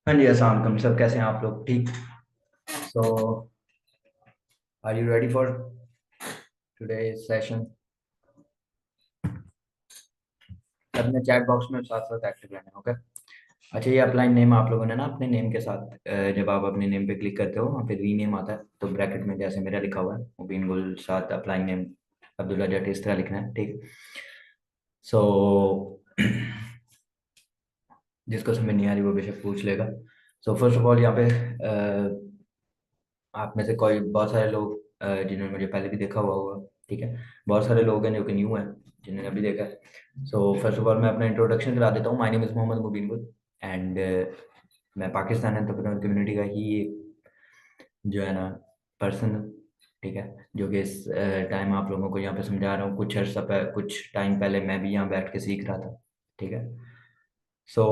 हाँ जी, अस्सलाम वालेकुम। सब कैसे हैं आप लोग? ठीक। So are you ready for today session? अपने चैट बॉक्स में साथ साथ एक्टिव रहना, ओके? अच्छा, ये अपलाइन नेम आप लोगों ने ना अपने नेम के साथ जब आप अपने नेम पे क्लिक करते हो वहाँ पे रीनेम आता है, तो ब्रैकेट में जैसे मेरा लिखा हुआ है मुबीन गुल साथ अपलाइन नेम अब्दुल्ला जट इस तरह लिखना है, ठीक? सो जिसको समझ नहीं आ रही वो बेशक पूछ लेगा। सो फर्स्ट ऑफ ऑल यहाँ पे आप में से कोई बहुत सारे लोग जिन्होंने मुझे पहले भी देखा हुआ होगा, ठीक है? बहुत सारे लोग हैं जो कि न्यू हैं, जिन्होंने अभी देखा है। सो फर्स्ट ऑफ ऑल मैं अपना इंट्रोडक्शन करा देता हूँ। माय नेम इज़ मोहम्मद मुबीन गुल एंड मैं पाकिस्तान एंटरप्रेन्योर कम्युनिटी का ही जो है ना पर्सन, ठीक है, जो कि इस टाइम आप लोगों को यहाँ पे समझा रहा हूँ। कुछ टाइम पहले मैं भी यहाँ बैठ के सीख रहा था, ठीक है? सो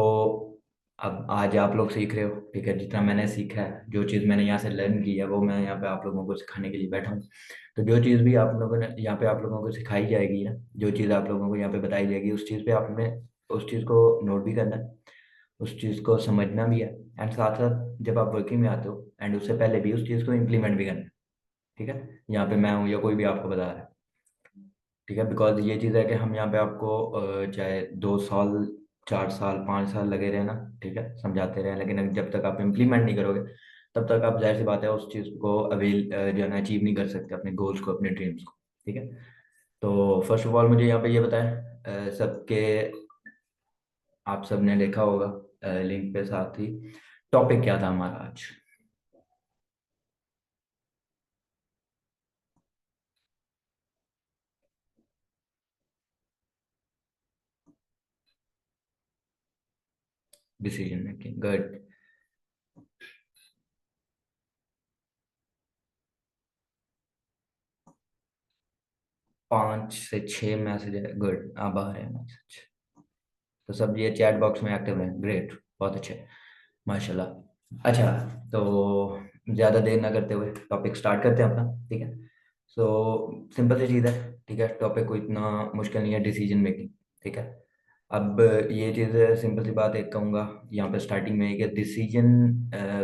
अब आज आप लोग सीख रहे हो, ठीक है? जितना मैंने सीखा है, जो चीज़ मैंने यहाँ से लर्न की है, वो मैं यहाँ पे आप लोगों को सिखाने के लिए बैठा हूँ। तो जो चीज़ भी आप लोगों ने यहाँ पे आप लोगों को सिखाई जाएगी ना, जो चीज़ आप लोगों को यहाँ पे बताई जाएगी, उस चीज़ पे आपने उस चीज़ को नोट भी करना है, उस चीज़ को समझना भी है, एंड साथ साथ जब आप वर्किंग में आते हो एंड उससे पहले भी उस चीज़ को इम्प्लीमेंट भी करना है, ठीक है? यहाँ पे मैं हूँ या कोई भी आपको बता रहा है, ठीक है? बिकॉज ये चीज़ है कि हम यहाँ पे आपको चाहे 2 साल, 4 साल, 5 साल लगे रहे ना, ठीक है, समझाते रहे, लेकिन जब तक आप इम्प्लीमेंट नहीं करोगे तब तक आप, जाहिर सी बात है, उस चीज़ को अवेल जो है ना अचीव नहीं कर सकते, अपने गोल्स को, अपने ड्रीम्स को, ठीक है? तो फर्स्ट ऑफ ऑल मुझे यहाँ पे ये बताएं, सबके, आप सब ने देखा होगा लिंक पे साथ ही टॉपिक क्या था हमारा आज? Decision making, good. 5 से 6 मैसेज है, गुड, अब आ रहे हैं मैसेज। तो सब ये चैट बॉक्स में एक्टिव हैं, ग्रेट, बहुत अच्छे, माशाल्लाह। अच्छा, तो ज़्यादा देर ना करते हुए टॉपिक स्टार्ट करते हैं अपना, ठीक है? सो सिंपल सी चीज़ है, ठीक है? टॉपिक कोई इतना मुश्किल नहीं है, डिसीजन मेकिंग, ठीक है? अब ये चीज़ सिंपल सी बात एक कहूँगा यहाँ पे स्टार्टिंग में, कि डिसीजन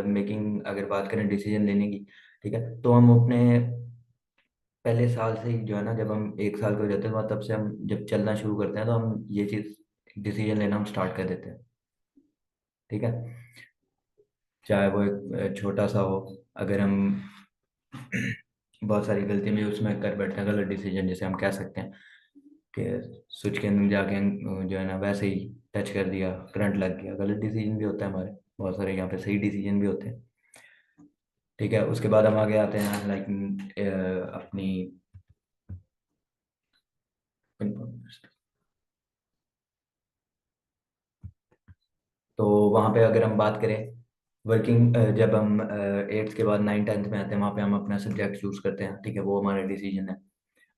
मेकिंग, अगर बात करें डिसीजन लेने की, ठीक है, तो हम अपने पहले साल से ही जो है ना, जब हम 1 साल के हो जाते हैं तब से हम जब चलना शुरू करते हैं तो हम ये चीज़ डिसीजन लेना हम स्टार्ट कर देते हैं, ठीक है? चाहे वो एक छोटा सा हो, अगर हम बहुत सारी गलती में उसमें कर बैठते हैं, गलत डिसीजन जैसे हम कह सकते हैं कि स्विच के अंदर जाके जो है ना वैसे ही टच कर दिया, करंट लग गया, गलत डिसीजन भी होता है हमारे। बहुत सारे यहाँ पे सही डिसीजन भी होते हैं, ठीक है? उसके बाद हम आगे आते हैं लाइक अपनी, तो वहाँ पे अगर हम बात करें वर्किंग, जब हम 8th के बाद 9th 10th में आते हैं, वहाँ पे हम अपना सब्जेक्ट चूज करते हैं, ठीक है? वो हमारा डिसीजन है।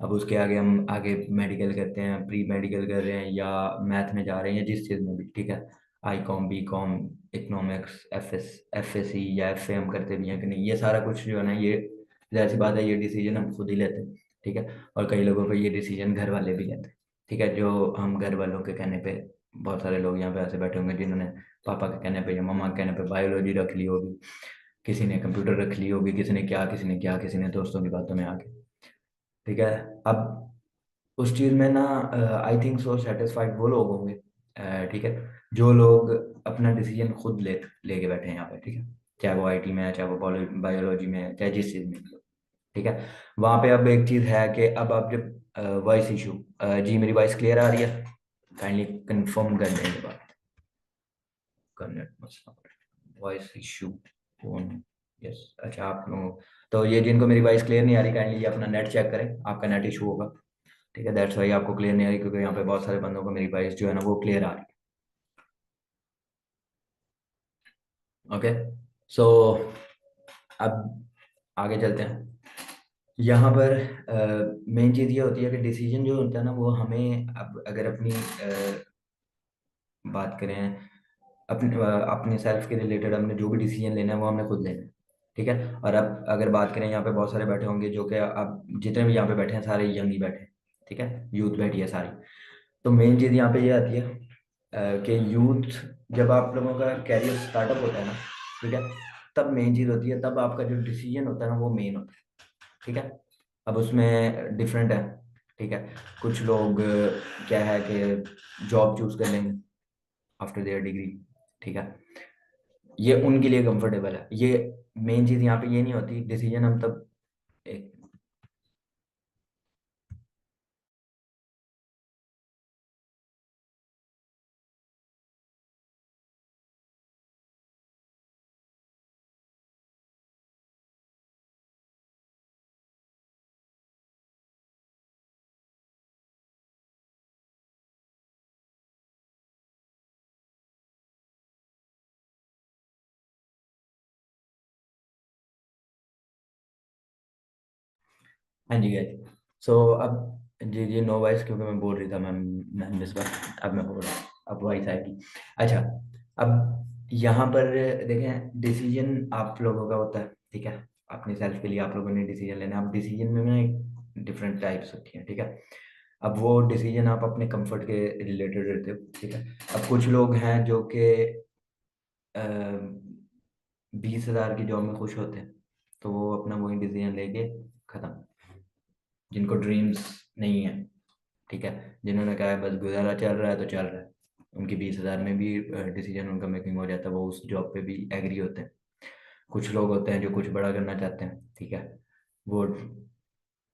अब उसके आगे हम आगे मेडिकल करते हैं, प्री मेडिकल कर रहे हैं, या मैथ में जा रहे हैं, या जिस चीज़ में भी, ठीक है? I com, B com, economics, F S C या एफ ए हम करते भी हैं कि नहीं, ये सारा कुछ जो है ना, ये जाहिर सी बात है, ये डिसीजन हम खुद ही लेते हैं, ठीक है? और कई लोगों को ये डिसीजन घर वाले भी लेते हैं, ठीक है? जो हम घर वालों के कहने पे, बहुत सारे लोग यहाँ पे ऐसे बैठे होंगे जिन्होंने पापा के कहने पे या मम्मा के कहने पे बायोलॉजी रख ली होगी, किसी ने कंप्यूटर रख ली होगी, किसी ने क्या, किसी ने क्या, किसी ने दोस्तों की बातों में आके, ठीक है? अब उस चीज़ में ना आई थिंक सो सेटिस्फाइड वो लोग होंगे, ठीक है, जो लोग अपना डिसीजन खुद लेके बैठे हैं यहाँ पे, ठीक है? चाहे वो आईटी में है, चाहे वो बायोलॉजी में है, चाहे जिस चीज़ में भी हो, ठीक है? वहाँ पे अब एक चीज़ है कि अब आप जब वॉइस इशू, जी मेरी वॉइस क्लियर आ रही है? काइंडली कंफर्म कर देंगे बात, करने मसला, वॉइस इशू फोन, यस। अच्छा, आप लोगों, तो ये जिनको मेरी वॉइस क्लियर नहीं आ रही, काइंडली अपना नेट चेक करें, आपका नेट इशू होगा, ठीक है? दैट्स वाई आपको क्लियर नहीं आ रही, क्योंकि यहाँ पे बहुत सारे बंदों को मेरी वॉइस जो है ना वो क्लियर आ रही है, ओके? सो अब आगे चलते हैं। यहाँ पर मेन चीज़ ये होती है कि डिसीजन जो होता है ना, वो हमें, अब अगर अपनी बात करें, अपने सेल्फ के रिलेटेड हमने जो भी डिसीजन लेना है वो हमने खुद लेना है, ठीक है? और अब अगर बात करें, यहाँ पे बहुत सारे बैठे होंगे जो कि अब जितने भी यहाँ पे बैठे हैं सारे यंग ही बैठे हैं, ठीक है? यूथ बैठी है सारी। तो मेन चीज़ यहाँ पे ये आती है कि यूथ जब आप लोगों का कैरियर स्टार्टअप होता है ना, ठीक है, तब मेन चीज़ होती है, तब आपका जो डिसीजन होता है ना वो मेन होता है। ठीक है। अब उसमें डिफरेंट है। ठीक है। कुछ लोग क्या है कि जॉब चूज कर लेंगे आफ्टर देयर डिग्री। ठीक है। ये उनके लिए कंफर्टेबल है। ये मेन चीज़ यहाँ पे ये नहीं होती, डिसीजन हम तब एक। हाँ जी गाइस। सो अब जी जी नो वॉइस, क्योंकि मैं बोल रही था मैम इस बार। अब मैं बोल रहा हूँ, अब वॉइस आएगी। अच्छा। अब यहाँ पर देखें, डिसीजन आप लोगों का होता है। ठीक है। अपने सेल्फ के लिए आप लोगों ने डिसीजन लेना है। अब डिसीजन में ना एक डिफरेंट टाइप्स होती हैं। ठीक है। अब वो डिसीजन आप अपने कंफर्ट के रिलेटेड रहते हो। ठीक है। अब कुछ लोग हैं जो कि 20,000 की जॉब में खुश होते हैं, तो वो अपना वही डिसीजन लेके खत्म। जिनको ड्रीम्स नहीं है, ठीक है, जिन्होंने कहा है बस गुजारा चल रहा है तो चल रहा है, उनकी 20,000 में भी डिसीजन उनका मेकिंग हो जाता है, वो उस जॉब पे भी एग्री होते हैं। कुछ लोग होते हैं जो कुछ बड़ा करना चाहते हैं। ठीक है। वो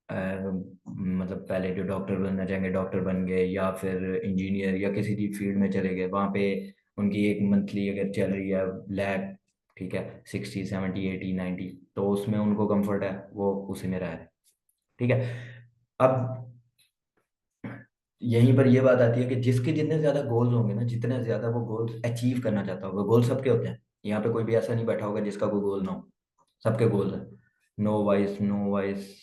मतलब पहले जो डॉक्टर बनना चाहेंगे डॉक्टर बन गए, या फिर इंजीनियर या किसी भी फील्ड में चले गए, वहाँ पे उनकी एक मंथली अगर चल रही है लाख, ठीक है, 60 70 80 90, तो उसमें उनको कंफर्ट है, वो उसी में रह रहे हैं। ठीक है। अब यहीं पर ये बात आती है कि जिसके जितने ज्यादा गोल्स होंगे ना, जितने ज्यादा वो गोल्स अचीव करना चाहता होगा, गोल सबके होते हैं, यहाँ पे कोई भी ऐसा नहीं बैठा होगा जिसका कोई गोल ना हो। सबके गोल है। No voice, no voice.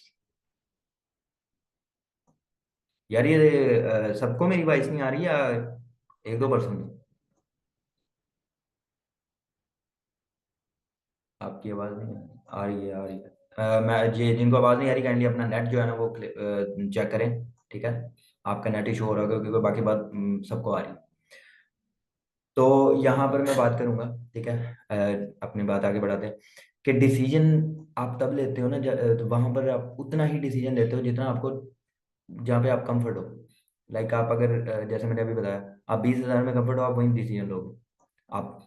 यार ये सबको मेरी वॉइस नहीं आ रही, या 1 2%? आपकी आवाज नहीं आ रही है? आ रही है। मैं ये जिनको आवाज नहीं आ रही, काइंडली अपना नेट जो है ना वो चेक करें। ठीक है। आपका नेट इशू हो रहा होगा, क्योंकि बाकी बात सबको आ रही है। तो यहाँ पर मैं बात करूंगा। ठीक है। अपनी बात आगे बढ़ाते हैं कि डिसीजन आप तब लेते हो ना, तो वहां पर आप उतना ही डिसीजन लेते हो जितना आपको, जहाँ पे आप कंफर्ट हो। लाइक आप अगर जैसे मैंने अभी बताया, आप 20,000 में कंफर्ट हो, आप वही डिसीजन लोगे। आप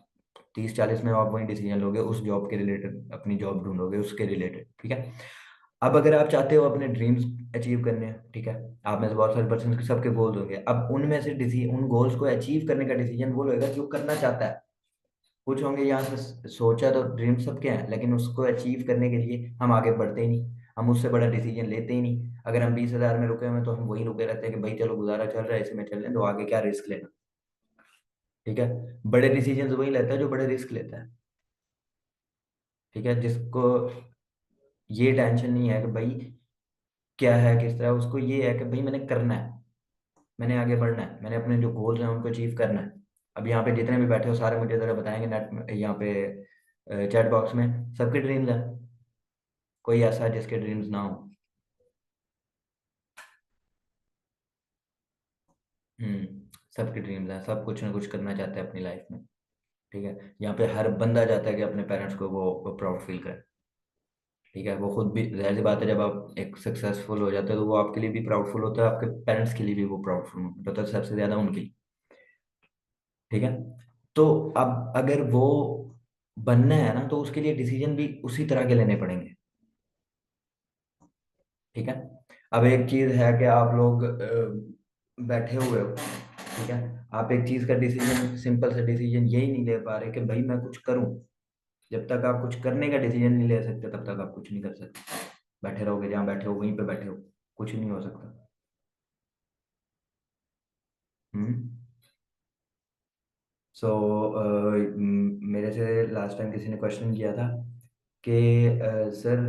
30 40 में आप वही डिसीजन लोगे, उस जॉब के रिलेटेड अपनी जॉब ढूंढोगे उसके रिलेटेड। ठीक है। अब अगर आप चाहते हो अपने ड्रीम्स अचीव करने हैं, ठीक है, आप में से बहुत सारे पर्सन के सबके गोल्स होंगे, अब उनमें से उन गोल्स को अचीव करने का डिसीजन वो लेगा जो करना चाहता है। कुछ होंगे यहाँ से सोचा तो ड्रीम सबके हैं, लेकिन उसको अचीव करने के लिए हम आगे बढ़ते ही नहीं, हम उससे बड़ा डिसीजन लेते ही नहीं। अगर हम 20,000 में रुके हुए हैं तो हम वहीं रुके रहते हैं कि भाई चलो गुजारा चल रहा है, इसी में चल रहे हैं, तो आगे क्या रिस्क लेना। ठीक है। बड़े डिसीजन वही लेता है जो बड़े रिस्क लेता है। ठीक है। जिसको ये टेंशन नहीं है कि भाई क्या है किस तरह, उसको ये है कि भाई मैंने करना है, मैंने आगे बढ़ना है, मैंने अपने जो गोल्स हैं उनको अचीव करना है। अब यहाँ पे जितने भी बैठे हो सारे मुझे जरा बताएंगे नेट में, यहाँ पे चैट बॉक्स में, सबके ड्रीम्स हैं? कोई ऐसा है जिसके ड्रीम्स ना हो? सबके ड्रीम्स हैं, सब कुछ ना कुछ करना चाहते हैं अपनी लाइफ में। ठीक है। यहाँ पे हर बंदा चाहता है कि अपने पेरेंट्स को वो प्राउड फील करे। ठीक है। वो खुद भी, जाहिर सी बात है, जब आप एक सक्सेसफुल हो जाते हो तो वो आपके लिए भी प्राउडफुल होता है, आपके पेरेंट्स के लिए भी वो प्राउडफुल होता है, सबसे ज्यादा उनके लिए। ठीक है। तो अब अगर वो बनना है ना, तो उसके लिए डिसीजन भी उसी तरह के लेने पड़ेंगे। ठीक है। अब एक चीज है कि आप लोग बैठे हुए हो। ठीक है। आप एक चीज का डिसीजन, सिंपल सा डिसीजन यही नहीं ले पा रहे कि भाई मैं कुछ करूं। जब तक आप कुछ करने का डिसीजन नहीं ले सकते तब तक आप कुछ नहीं कर सकते। बैठे रहोगे जहां बैठे हो वहीं पे बैठे हो, कुछ नहीं हो सकता। हम्म। सो मेरे से लास्ट टाइम किसी ने क्वेश्चन किया था कि सर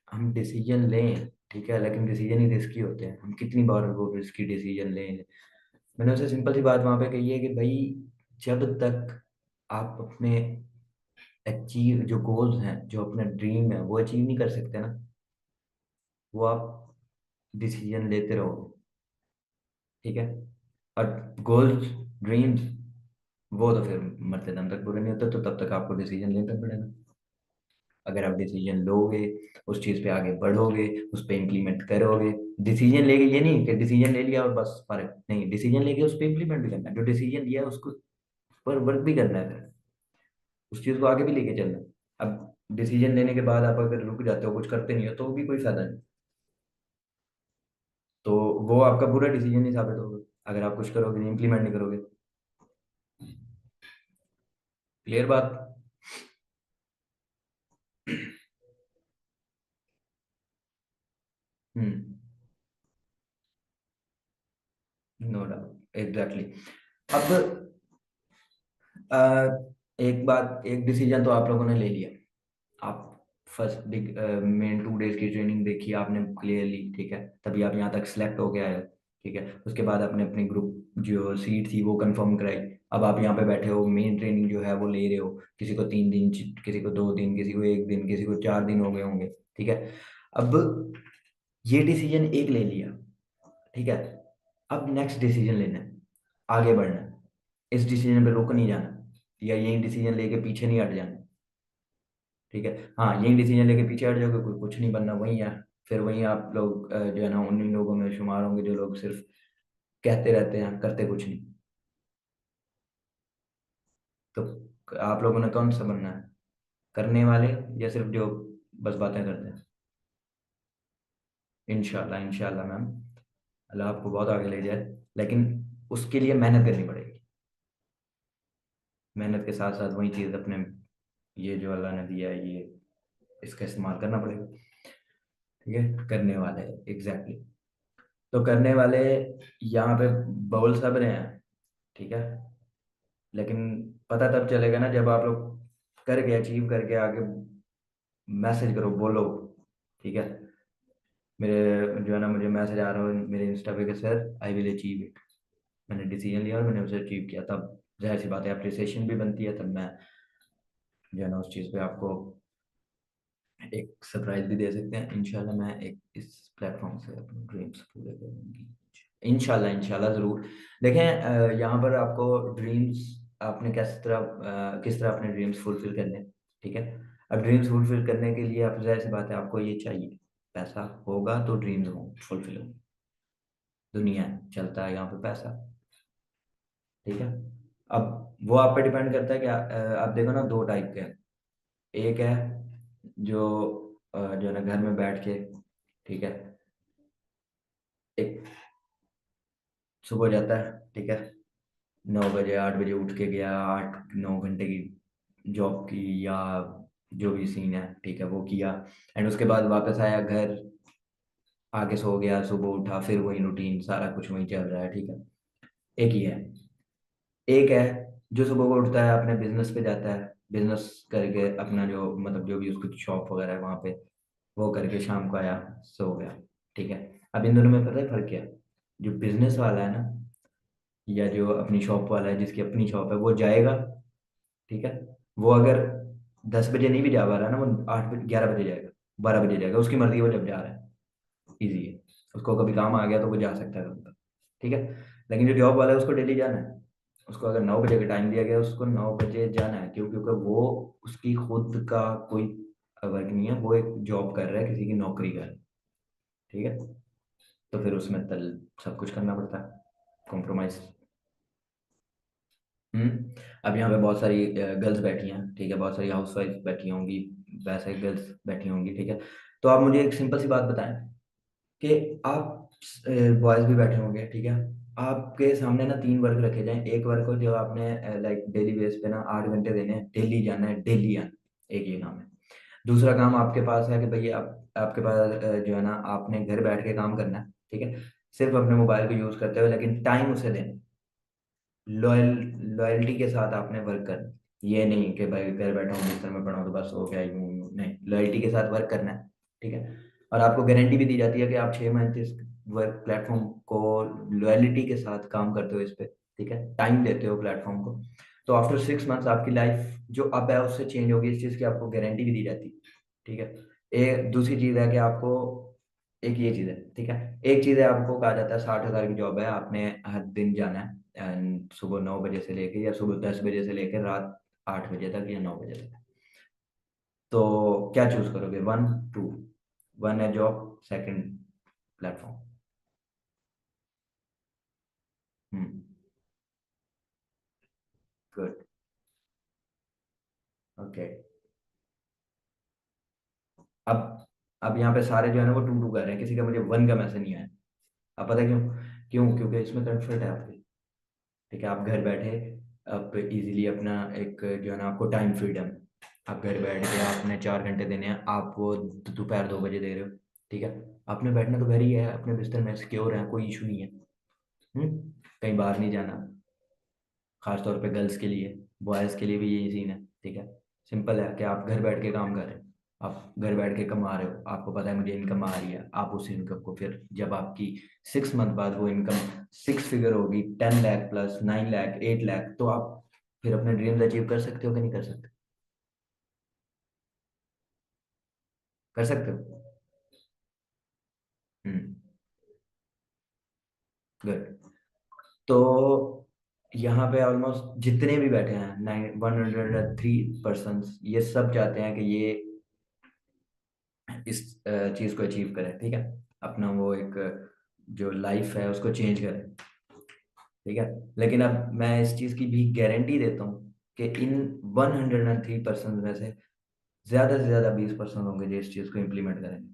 हम डिसीजन लें, ठीक है, लेकिन डिसीजन ही रिस्की होते हैं, हम कितनी बार वो रिस्की डिसीजन लें। मैंने उसे सिंपल सी बात वहां पे कही है कि भाई जब तक आप अपने अचीव जो गोल्स हैं, जो अपना ड्रीम है वो अचीव नहीं कर सकते ना, वो आप डिसीजन लेते रहोगे। ठीक है। और गोल्स, ड्रीम्स वो तो फिर मरते दम तक पूरे नहीं होते, तो तब तक आपको डिसीजन लेना पड़ेगा। अगर आप डिसीजन लोगे, उस चीज पे आगे बढ़ोगे, उस पे इम्प्लीमेंट करोगे। डिसीजन लेके ये नहीं कि डिसीजन ले लिया और बस फर्क नहीं, डिसीजन लेके उस पे इम्प्लीमेंट भी करना है, जो डिसीजन लिया है उसको पर वर्क भी करना है, फिर उस चीज को आगे भी लेके चलना है। अब डिसीजन लेने के बाद आप अगर रुक जाते हो, कुछ करते नहीं हो, तो भी कोई फायदा नहीं। तो वो आपका पूरा डिसीजन ही साबित होगा, अगर आप कुछ करोगे नहीं, इम्प्लीमेंट नहीं करोगे। क्लियर बात। हम्म। No doubt, exactly. अब अ, एक बात, एक डिसीजन तो आप लोगों ने ले लिया। आप फर्स्ट मेन 2 डेज की ट्रेनिंग देखी आपने क्लियरली, ठीक है, तभी आप यहाँ तक सिलेक्ट हो गए आए हो। ठीक है, उसके बाद आपने अपनी ग्रुप जो सीट थी वो कंफर्म कराई। अब आप यहाँ पे बैठे हो, मेन ट्रेनिंग जो है वो ले रहे हो। किसी को 3 दिन, किसी को 2 दिन, किसी को 1 दिन, किसी को 4 दिन हो गए होंगे। ठीक है। अब ये डिसीजन एक ले लिया, ठीक है। अब नेक्स्ट डिसीजन लेना है, आगे बढ़ना है। इस डिसीजन पे रुक नहीं जाना, या यही डिसीजन लेके पीछे नहीं हट जाना। ठीक है। हाँ, यही डिसीजन लेके पीछे हट जाओगे, कोई कुछ नहीं बनना, वही है। फिर वही आप लोग जो है ना, उन्हीं लोगों में शुमार होंगे जो लोग सिर्फ कहते रहते हैं, करते कुछ नहीं। तो आप लोगों ने कौन सा बनना है, करने वाले या सिर्फ जो बस बातें करते हैं? इंशाल्लाह, इंशाल्लाह मैम, अल्लाह आपको बहुत आगे ले जाए। लेकिन उसके लिए मेहनत करनी पड़ेगी। मेहनत के साथ साथ वही चीज़ अपने, ये जो अल्लाह ने दिया है, ये इसका इस्तेमाल करना पड़ेगा। ठीक है, करने वाले, एग्जैक्टली। तो करने वाले यहाँ पे बोल सब रहे हैं, ठीक है। लेकिन पता तब चलेगा ना जब आप लोग करके अचीव करके आगे मैसेज करो, बोलो। ठीक है। मेरे जो है ना, मुझे मैसेज आ रहा है मेरे इंस्टा पे कि sir I will achieve it. मैंने डिसीजन लिया और मैंने उसे अचीव किया, तब जाहिर सी बात है अप्रिसिएशन भी बनती है, तब मैं जो है ना उस चीज़ पे आपको एक सरप्राइज भी दे सकते हैं। इंशाल्लाह मैं एक इस प्लेटफॉर्म से अपने ड्रीम्स पूरे करूंगी। इंशाल्लाह, इंशाल्लाह ज़रूर। देखें, यहाँ पर आपको ड्रीम्स, आपने किस तरह अपने ड्रीम्स फुलफिल करने हैं, ठीक है। अब ड्रीम्स फुलफिल करने के लिए आप, जाहिर सी बात है, आपको ये चाहिए, पैसा होगा तो ड्रीम्स हो फुलफिल हो। दुनिया चलता है यहाँ पे पैसा, ठीक है। अब वो आप पे डिपेंड करता है कि आप देखो ना, 2 टाइप के हैं। एक है जो जो है ना घर में बैठ के, ठीक है, एक सुबह जाता है, ठीक है, 9 बजे 8 बजे उठ के गया, 8 9 घंटे की जॉब की, या जो भी सीन है, ठीक है, वो किया। एंड उसके बाद वापस आया घर, आके सो गया, सुबह उठा, फिर वही रूटीन, सारा कुछ वही चल रहा है, ठीक है। एक ही है। एक है जो सुबह को उठता है, अपने बिजनेस पे जाता है, बिजनेस करके अपना जो मतलब जो भी उसकी शॉप वगैरह है वहां पे, वो करके शाम को आया, सो गया। ठीक है। अब इन दोनों में पता है फर्क क्या है? जो बिजनेस वाला है ना, या जो अपनी शॉप वाला है, जिसकी अपनी शॉप है, वो जाएगा, ठीक है। वो अगर 10 बजे नहीं भी जा पा रहा है ना, वो 8 बजे 11 बजे जाएगा, 12 बजे जाएगा, उसकी मर्जी है, वो जब जा रहा है, इजी है। उसको कभी काम आ गया तो वो जा सकता है कभी तक, ठीक है। लेकिन जो जॉब वाला है उसको डेली जाना है। उसको अगर 9 बजे का टाइम दिया गया, उसको 9 बजे जाना है। क्यों? क्योंकि वो उसकी खुद का कोई वर्क नहीं है, वो एक जॉब कर रहा है, किसी की नौकरी कर रहा है, ठीक है। तो फिर उसमें तल सब कुछ करना पड़ता है, कॉम्प्रोमाइज। अब यहाँ पे बहुत सारी गर्ल्स बैठी हैं, ठीक है, बहुत सारी हाउसवाइफ बैठी होंगी, वैसे गर्ल्स बैठी होंगी, ठीक है। तो आप मुझे एक सिंपल सी बात बताएं कि आप, बॉयज भी बैठे होंगे, ठीक है। आपके सामने ना 3 वर्क रखे जाएं। एक वर्क को जो आपने लाइक डेली बेस पे ना 8 घंटे देने हैं, डेली जाना है, डेली आना, एक ये काम है। दूसरा काम आपके पास है कि भैया आपके पास जो है ना, आपने घर बैठ के काम करना है, ठीक है, सिर्फ अपने मोबाइल को यूज करते हुए, लेकिन टाइम उसे देना। लॉयल लॉयल्टी के साथ आपने वर्क करना। ये नहीं कि भाई घर बैठा हूँ बिस्तर में पड़ा हूँ तो बस हो गया, यूं यूं नहीं, लॉयल्टी के साथ वर्क करना है, ठीक है। और आपको गारंटी भी दी जाती है कि आप 6 मंथ इस वर्क प्लेटफॉर्म को लॉयल्टी के साथ काम करते हो इस पे, ठीक है, टाइम देते हो प्लेटफॉर्म को। तो आफ्टर 6 मंथ्स आपकी लाइफ जो अब है उससे चेंज होगी, इस चीज़ की आपको गारंटी भी दी जाती है, ठीक है। एक दूसरी चीज़ है कि आपको, एक ये चीज़ है, ठीक है, एक चीज़ है, आपको कहा जाता है 60,000 की जॉब है, आपने हर दिन जाना है, सुबह 9 बजे से लेके या सुबह 10 बजे से लेकर रात 8 बजे तक या 9 बजे तक। तो क्या चूज करोगे, वन टू? वन है जॉब, सेकंड प्लेटफॉर्म। हम्म। गुड। ओके। अब अब यहाँ पे सारे जो है ना वो टू टू कर रहे हैं, किसी का मुझे वन का मैसेज नहीं आया। अब पता है क्यों? क्यों? क्योंकि इसमें कंफर्ट है आपके। ठीक है, आप घर बैठे आप इजीली अपना एक जो है ना आपको टाइम फ्रीडम। आप घर बैठ के आपने 4 घंटे देने हैं, आप वो दोपहर 2 बजे दे रहे हो। ठीक है, आपने बैठना तो घर ही है, अपने बिस्तर में सिक्योर है, कोई इशू नहीं है। कहीं बाहर नहीं जाना। खास तौर पे गर्ल्स के लिए, बॉयज़ के लिए भी यही सीन है। ठीक है, सिंपल है कि आप घर बैठ के काम कर रहे हैं, आप घर बैठ के कमा रहे हो, आपको पता है मुझे इनकम आ रही है, आप उस इनकम को फिर जब आपकी 6 मंथ बाद वो इनकम 6 फिगर होगी, 10 लाख प्लस 9 लाख 8 लाख, तो आप फिर अपने ड्रीम्स अचीव कर सकते हो कि नहीं कर सकते? कर सकते हो। हम्म। गुड। तो यहाँ पे ऑलमोस्ट जितने भी बैठे हैं 103 पर्सन, ये सब चाहते हैं कि ये इस चीज को अचीव करें। ठीक है, अपना वो एक जो लाइफ है उसको चेंज करें। ठीक है, लेकिन अब मैं इस चीज की भी गारंटी देता हूँ कि इन 103 पर्सन में से ज्यादा 20 पर्सन होंगे जो इस चीज को इम्प्लीमेंट करेंगे।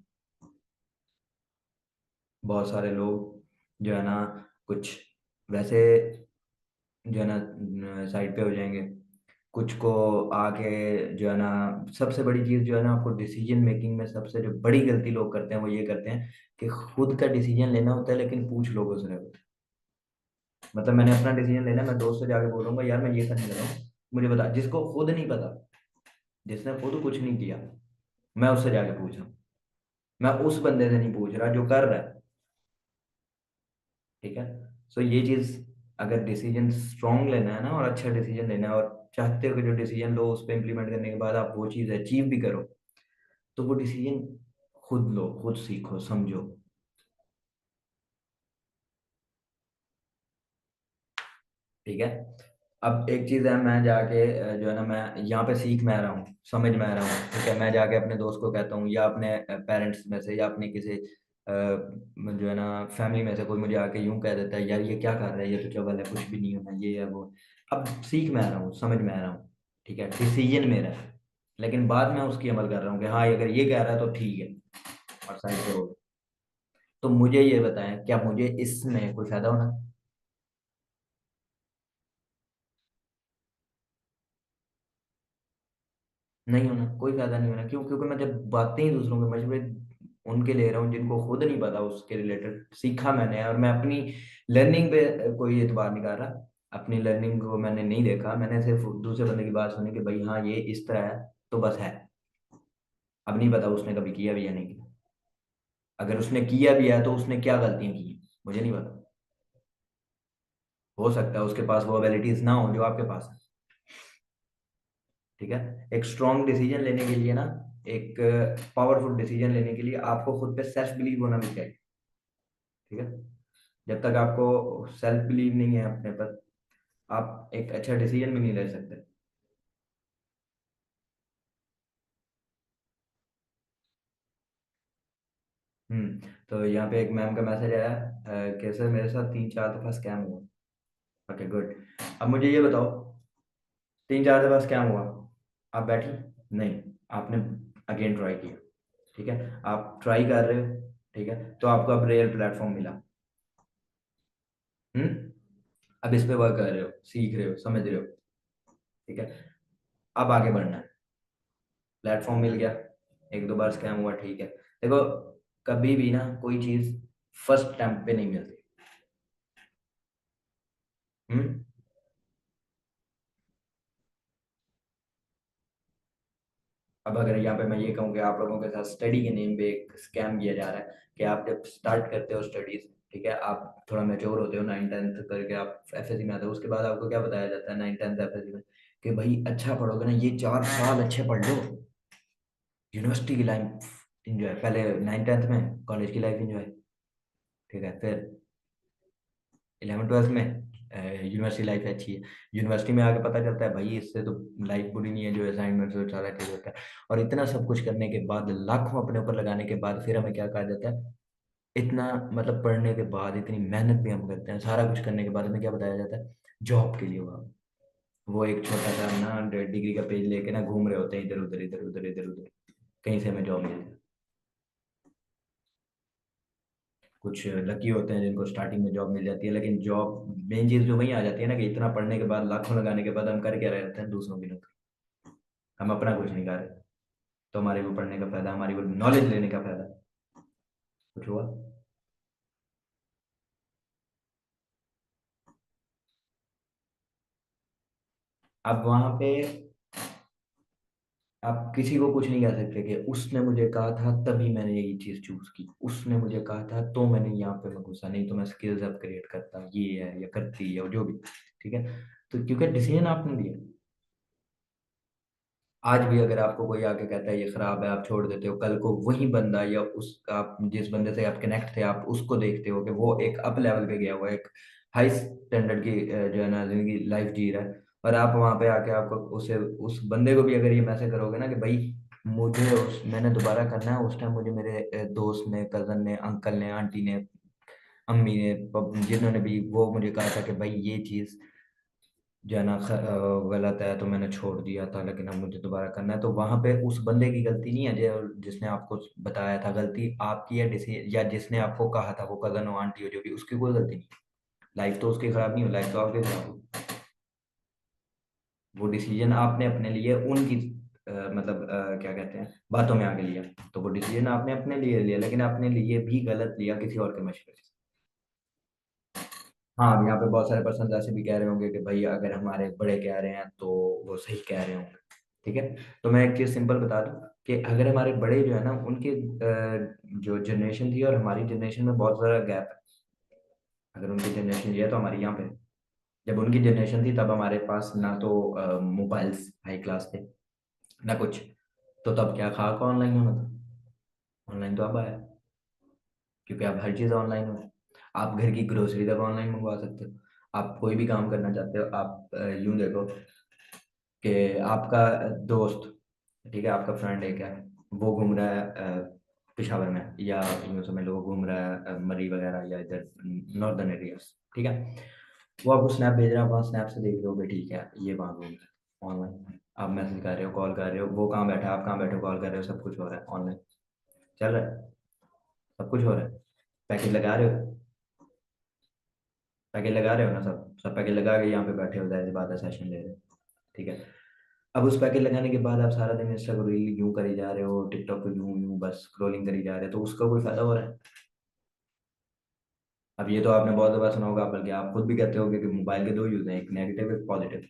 बहुत सारे लोग जो है ना कुछ वैसे जो है ना साइड पे हो जाएंगे, कुछ को आके जो है ना, सबसे बड़ी चीज जो है ना आपको डिसीजन मेकिंग में सबसे जो बड़ी गलती लोग करते हैं वो ये करते हैं कि खुद का डिसीजन लेना होता है लेकिन पूछ लोगों से नहीं होता। मतलब मैंने अपना डिसीजन लेना है, मैं दोस्त से जाके बोलूंगा यार मैं ये करने लगा हूँ, मुझे बता। जिसको खुद नहीं पता, जिसने खुद कुछ नहीं किया, मैं उससे जाके पूछ रहा हूँ। मैं उस बंदे से नहीं पूछ रहा जो कर रहा है। ठीक है, सो ये चीज, अगर डिसीजन स्ट्रांग लेना है ना और अच्छा डिसीजन लेना है और चाहते हो कि जो डिसीजन लो उस पर इम्प्लीमेंट करने के बाद आप वो चीज अचीव भी करो, तो वो डिसीजन खुद लो, खुद सीखो, समझो। ठीक है, अब एक चीज है, मैं जाके जो है ना मैं यहाँ पे सीख में आ रहा हूँ, समझ में आ रहा हूँ। ठीक है, मैं जाके अपने दोस्त को कहता हूँ या अपने पेरेंट्स में से या अपने किसी जो है ना फैमिली में से कोई मुझे आके यूं कह देता है यार ये क्या कर रहा है, ये तो चवल है, कुछ भी नहीं होना, ये है वो। अब सीख में आ रहा हूँ, समझ में आ रहा हूँ। ठीक है, डिसीजन मेरा है, लेकिन बाद में उसकी अमल कर रहा हूँ कि हाँ अगर ये कह रहा है तो ठीक है, और साइड पे हो गया। तो मुझे ये बताएं, क्या मुझे इसमें कोई फायदा होना? नहीं होना, कोई फायदा नहीं होना। क्यों? क्योंकि मैं जब बातें ही दूसरों के मशवरे उनके ले रहा हूँ जिनको खुद नहीं पता उसके रिलेटेड, सीखा मैंने और मैं अपनी लर्निंग पे कोई एतबार नहीं कर रहा। अपनी लर्निंग को मैंने नहीं देखा, मैंने सिर्फ दूसरे बंदे की बात सुनी कि भाई हाँ ये इस तरह है, तो बस है। अब नहीं पता उसने कभी किया भी या नहीं किया। अगर उसने किया भी है तो उसने क्या गलतियां की हैं, मुझे नहीं पता। हो सकता है उसके पास वो एबिलिटीज ना हो जो आपके पास है। ठीक है, एक स्ट्रॉन्ग डिसीजन लेने के लिए ना, एक पावरफुल डिसीजन लेने के लिए आपको खुद पे सेल्फ बिलीव होना भी चाहिए। ठीक है, जब तक आपको सेल्फ बिलीव नहीं है अपने पर, आप एक अच्छा डिसीजन भी नहीं ले सकते। तो यहाँ पे एक मैम का मैसेज आया कि सर मेरे साथ 3-4 दफा स्कैम हुआ। Okay good. अब मुझे ये बताओ, 3-4 दफा स्कैम हुआ, आप बैठी? नहीं, आपने अगेन ट्राई किया। ठीक है, आप ट्राई कर रहे हो। ठीक है, तो आपको अब रियल प्लेटफॉर्म मिला। हम्म। अब इस पे वर्क कर रहे हो, सीख रहे हो, समझ रहे हो। ठीक है, अब आगे बढ़ना है। प्लेटफॉर्म मिल गया, एक दो बार स्कैम हुआ, ठीक है। देखो, कभी भी ना कोई चीज फर्स्ट अटेम्प्ट पे नहीं मिलती। हम्म। अब अगर यहाँ पे मैं ये कहूँ कि आप लोगों के साथ स्टडी के नेम पे एक स्कैम किया जा रहा है कि आप जब स्टार्ट करते हो स्टडीज, ठीक है, आप थोड़ा मेच्योर होते हो, 9th 10th करके आप एफएससी में आते हो, उसके बाद आपको क्या बताया जाता है 9th 10th एफएससी में कि भाई अच्छा पढ़ोगे ना, ये 4 साल अच्छे पढ़ लो, यूनिवर्सिटी की लाइफ एंजॉय, पहले 9th 10th में कॉलेज की लाइफ एंजॉय। ठीक है, फिर 11 ट्वेल्थ में यूनिवर्सिटी लाइफ अच्छी है। यूनिवर्सिटी में आके पता चलता है भाई इससे तो लाइफ बुरी नहीं है, जो असाइनमेंट जो सारा चीज होता है। और इतना सब कुछ करने के बाद, लाखों अपने ऊपर लगाने के बाद, फिर हमें क्या कहा जाता है? इतना मतलब पढ़ने के बाद, इतनी मेहनत भी हम करते हैं, सारा कुछ करने के बाद हमें क्या बताया जाता है? जॉब के लिए वो एक छोटा सा ना 1.5 डिग्री का पेज लेके ना घूम रहे होते हैं इधर उधर इधर उधर इधर उधर, कहीं से हमें जॉब मिल जाए। कुछ लकी होते हैं जिनको स्टार्टिंग में जॉब मिल जाती है, लेकिन जॉब मेन चीज जो वही आ जाती है ना, कि इतना पढ़ने के बाद, लाखों लगाने के बाद हम कर क्या रहे होते हैं? दूसरों की नौकरी। हम अपना कुछ नहीं कर रहे। तो हमारे को पढ़ने का फायदा, हमारी को नॉलेज लेने का फायदा कुछ हुआ? अब वहां पे आप किसी को कुछ नहीं कह सकते कि उसने मुझे कहा था तभी मैंने यही चीज चूज की, उसने मुझे कहा था तो मैंने यहाँ पे मैं घुसा, नहीं तो मैं स्किल्स अपग्रेड करता, ये है या करती है, जो भी। ठीक है। तो क्योंकि डिसीजन आपने लिया। आज भी अगर आपको कोई आके कहता है ये खराब है, आप छोड़ देते हो, कल को वही बंदा या उस आप जिस बंदे से आप कनेक्ट थे, आप उसको देखते हो कि वो एक अप लेवल पे गया हुआ है, एक हाई स्टैंडर्ड की जो है ना जिंदगी लाइफ जी रहा है, और आप वहां पे आके आपको उसे उस बंदे को भी अगर ये मैसेज करोगे ना कि भाई मुझे उस मैंने दोबारा करना है, उस टाइम मुझे मेरे दोस्त ने, कजन ने, अंकल ने, आंटी ने, अम्मी ने, जिन्होंने भी वो मुझे कहा था कि भाई ये चीज जो है ना गलत है, तो मैंने छोड़ दिया था, लेकिन अब मुझे दोबारा करना है, तो वहां पे उस बंदे की गलती नहीं है जो जिसने आपको बताया था। गलती आपकी है, या जिसने आपको कहा था, वो कजन हो, आंटी हो, जो भी, उसकी कोई गलती नहीं। लाइफ तो उसकी खराब नहीं हो, लाइफ तो आपकी खराब हो। वो डिसीजन आपने अपने लिए उनकी मतलब क्या कहते हैं, बातों में आके लिया। तो वो डिसीजन आपने अपने लिए लिया, लेकिन आपने लिए भी गलत लिया, किसी और के मशवरे से। हाँ, अब यहाँ पे बहुत सारे पर्सन ऐसे भी कह रहे होंगे कि भाई अगर हमारे बड़े कह रहे हैं तो वो सही कह रहे होंगे। ठीक है। तो मैं एक चीज सिंपल बता दूं कि अगर हमारे बड़े जो है ना, उनके जो जनरेशन थी और हमारी जनरेशन में बहुत सारा गैप है। अगर उनकी जनरेशन ये है तो हमारी यहाँ पे है। जब उनकी जनरेशन थी तब हमारे पास ना तो मोबाइल्स हाई क्लास थे, ना कुछ। तो तब क्या खाका ऑनलाइन होना था? ऑनलाइन तो अब आया, क्योंकि अब हर चीज़ ऑनलाइन हो। आप घर की ग्रोसरी तक ऑनलाइन मंगवा सकते हो। आप कोई भी काम करना चाहते हो, आप यूं देखो कि आपका दोस्त, ठीक है, आपका फ्रेंड एक है, वो घूम रहा है पेशावर में, या यूं समझ लो वो घूम रहा है मरी वगैरह या इधर नॉर्दर्न एरियाज। ठीक है। वो आपको स्नैप भेज रहा है, वहाँ स्नैप से देख रहे हो कि ठीक है ये वहाँ घूम रहा है ऑनलाइन। आप मैसेज कर रहे हो, कॉल कर रहे हो, वो कहाँ बैठा है, आप कहाँ बैठे हो, कॉल कर रहे हो, सब कुछ हो रहा है ऑनलाइन। चल रहा है, सब कुछ हो रहा है। पैकेज लगा रहे हो, पैकेज लगा रहे हो ना, सब सब पैकेज लगा के यहाँ पे बैठे हो, जाहिर सी बात है सेशन ले रहे हो। ठीक है। अब उस पैकेज लगाने के बाद आप सारा दिन इंस्टा को रील यूं करी जा रहे हो, टिकटॉक पे यूं यूं बस स्क्रॉलिंग करी जा रहे हो, तो उसका कोई फायदा हो रहा है? अब ये तो आपने बहुत दफा सुना होगा, बल्कि आप खुद भी कहते हो कि मोबाइल के दो यूज हैं, एक नेगेटिव एक पॉजिटिव।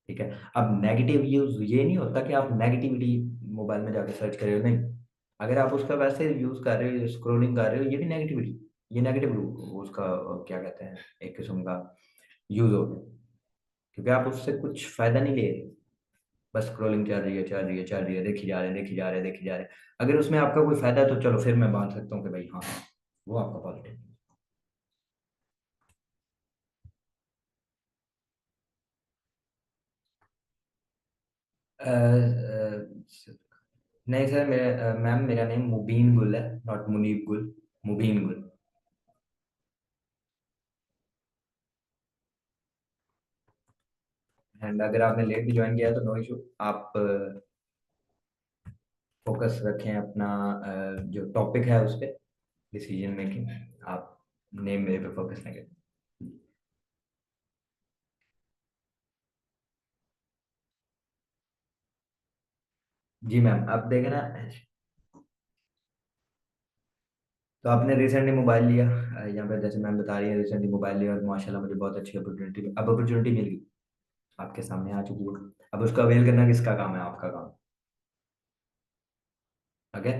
ठीक है। अब नेगेटिव यूज ये नहीं होता कि आप नेगेटिविटी मोबाइल में जाकर सर्च कर रहे हो, नहीं। अगर आप उसका वैसे यूज कर रहे हो, स्क्रॉलिंग कर रहे हो, ये भी नेगेटिविटी, ये नेगेटिव उसका क्या कहते हैं, एक किस्म का यूज हो गया। क्योंकि आप उससे कुछ फायदा नहीं ले रहे। बस स्क्रॉलिंग चल रही है, चल रही है, चल रही है, देखी जा रहे हैं, देखी जा रहे हैं, देखी जा रहे हैं। अगर उसमें आपका कोई फायदा है तो चलो फिर मैं मान सकता हूँ कि भाई हाँ, वो आपका पॉजिटिव। नहीं सर, मैम मेरा नेम मुबीन गुल है, नॉट मुनीब गुल। मुबीन गुल। एंड अगर आपने लेट भी ज्वाइन किया है तो नो इशू। आप फोकस रखें अपना जो टॉपिक है उस पर, डिसीजन मेकिंग। आप नेम मेरे पे फोकस ना करें। जी मैम, आप देखें ना, तो आपने रिसेंटली मोबाइल लिया, यहाँ पे जैसे मैम बता रही है, रिसेंटली मोबाइल लिया और माशाल्लाह मुझे बहुत अच्छी अपॉर्चुनिटी, अब अपॉर्चुनिटी मिल गई, आपके सामने आ चुकी है। अब उसका अवेल करना किसका काम है? आपका काम। ओके।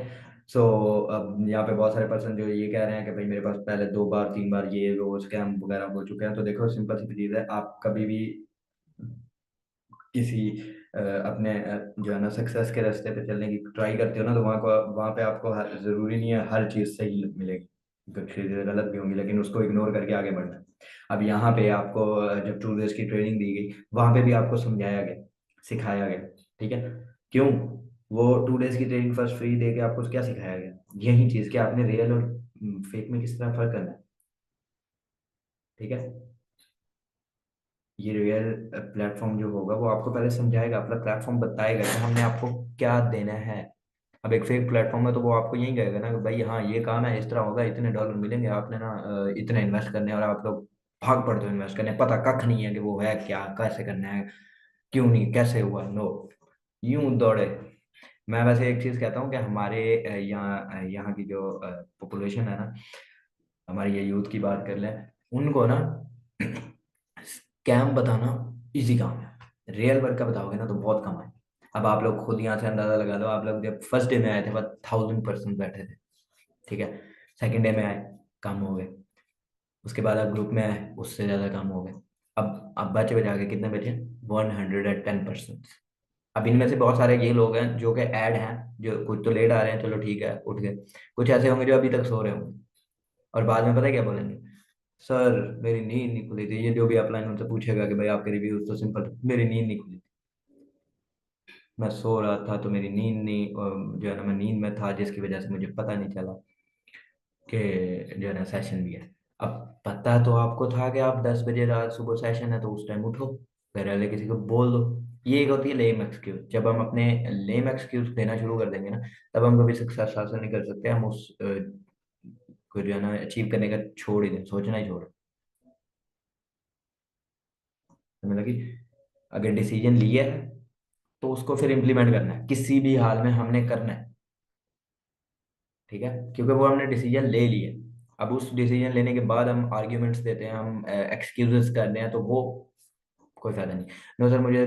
सो अब यहाँ पे बहुत सारे पर्सन जो ये कह रहे हैं कि भाई मेरे पास पहले 2 बार 3 बार ये वो स्कैम वगैरह हो चुके हैं, तो देखो सिंपल सी चीज़ है, आप कभी भी किसी अपने जो है ना सक्सेस के रास्ते पे चलने की ट्राई करते हो ना, तो वहाँ पे आपको जरूरी नहीं है हर चीज़ सही मिलेगी। कुछ चीज़ें गलत भी होंगी, लेकिन उसको इग्नोर करके आगे बढ़ना है। अब यहाँ पे आपको जब 2 डेज की ट्रेनिंग दी गई, वहाँ पे भी आपको समझाया गया, सिखाया गया। ठीक है। क्यों? वो 2 डेज की ट्रेनिंग फर्स्ट फ्री दे के आपको क्या सिखाया गया? यही चीज़ कि आपने रियल और फेक में किस तरह फर्क करना है। ठीक है। ये रियल प्लेटफॉर्म जो होगा वो आपको पहले समझाएगा, अपना प्लेटफॉर्म बताएगा कि हमने आपको क्या देना है। अब एक फेक प्लेटफॉर्म है तो वो आपको यही कहेगा ना कि भाई हाँ ये काम है, इस तरह होगा, इतने डॉलर मिलेंगे, आपने ना इतने इन्वेस्ट करने हैं, और आप लोग भाग पड़ते हो इन्वेस्ट करने, पता कख नहीं है कि वो है क्या, कैसे करना है, क्यों नहीं, कैसे हुआ, नो, यूं दौड़े। मैं वैसे एक चीज कहता हूँ कि हमारे यहाँ की जो पॉपुलेशन है ना, हमारी ये यूथ की बात कर लें, उनको ना स्कैम बताना इजी काम है, रियल वर्क का बताओगे ना तो बहुत कम है। अब आप लोग खुद यहाँ से अंदाजा लगा लो, आप लोग जब फर्स्ट डे में आए थे बस 1000% बैठे थे। ठीक है। सेकेंड डे में आए, कम हो गए। उसके बाद आप ग्रुप में आए, उससे ज्यादा कम हो गए। अब बचे बचा के कितने बचे? 110%। अब इनमें से बहुत सारे ये लोग हैं जो कि ऐड हैं, जो कुछ तो लेट आ रहे हैं, चलो ठीक है उठ गए। कुछ ऐसे होंगे जो अभी तक सो रहे होंगे, और बाद में पता है क्या बोलेंगे? सर मेरी नींद नहीं खुली थी। ये जो भी अपलाइन उनसे पूछेगा कि भाई आपके रिव्यूज, तो सिंपल, मेरी नींद नहीं खुली थी, मैं सो रहा था तो मेरी नींद नहीं, जो है ना मैं नींद में था, जिसकी वजह से मुझे पता नहीं चला कि जो है ना सेशन भी है। अब पता तो आपको था कि आप 10 बजे रात सुबह सेशन है, तो उस टाइम उठो, घर वाले किसी को बोल दो। ये एक होती है लेम एक्सक्यूज। जब हम अपने लेम एक्सक्यूज देना शुरू कर देंगे ना, तब हम कभी सक्सेस हासिल नहीं कर सकते। हम उस को जो है ना अचीव करने का छोड़ ही दें, सोचना ही छोड़। हमें लगी, अगर डिसीजन लिया है तो उसको फिर इम्प्लीमेंट करना है, किसी भी हाल में हमने करना है। ठीक है। क्योंकि वो हमने डिसीजन ले लिया। अब उस डिसीजन लेने के बाद हम आर्ग्यूमेंट्स देते हैं, हम एक्सक्यूजेस करते हैं, तो वो कोई फायदा नहीं। नो सर मुझे,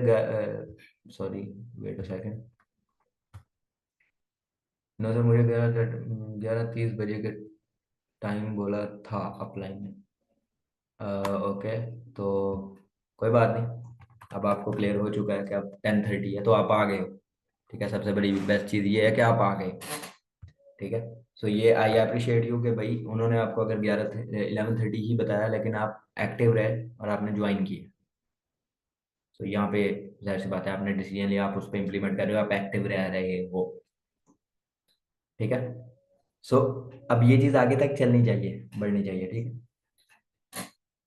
sorry, wait a second. No sir मुझे 11:30 बजे के टाइम बोला था अपलाइन में। ओके, तो कोई बात नहीं, अब आपको क्लियर हो चुका है कि अब 10:30 है, तो आप आ गए हो। ठीक है। सबसे बड़ी बेस्ट चीज़ ये है कि आप आ गए। ठीक है। सो ये आई अप्रिशिएट यू कि भाई उन्होंने आपको अगर 11:30 ही बताया, लेकिन आप एक्टिव रहे और आपने ज्वाइन किया। तो यहाँ पे जाहिर सी बात है, आपने डिसीजन लिया, आप उस पर इम्प्लीमेंट कर रहे हो, आप एक्टिव रह रहे हो। ठीक है। सो अब ये चीज़ आगे तक चलनी चाहिए, बढ़नी चाहिए। ठीक है।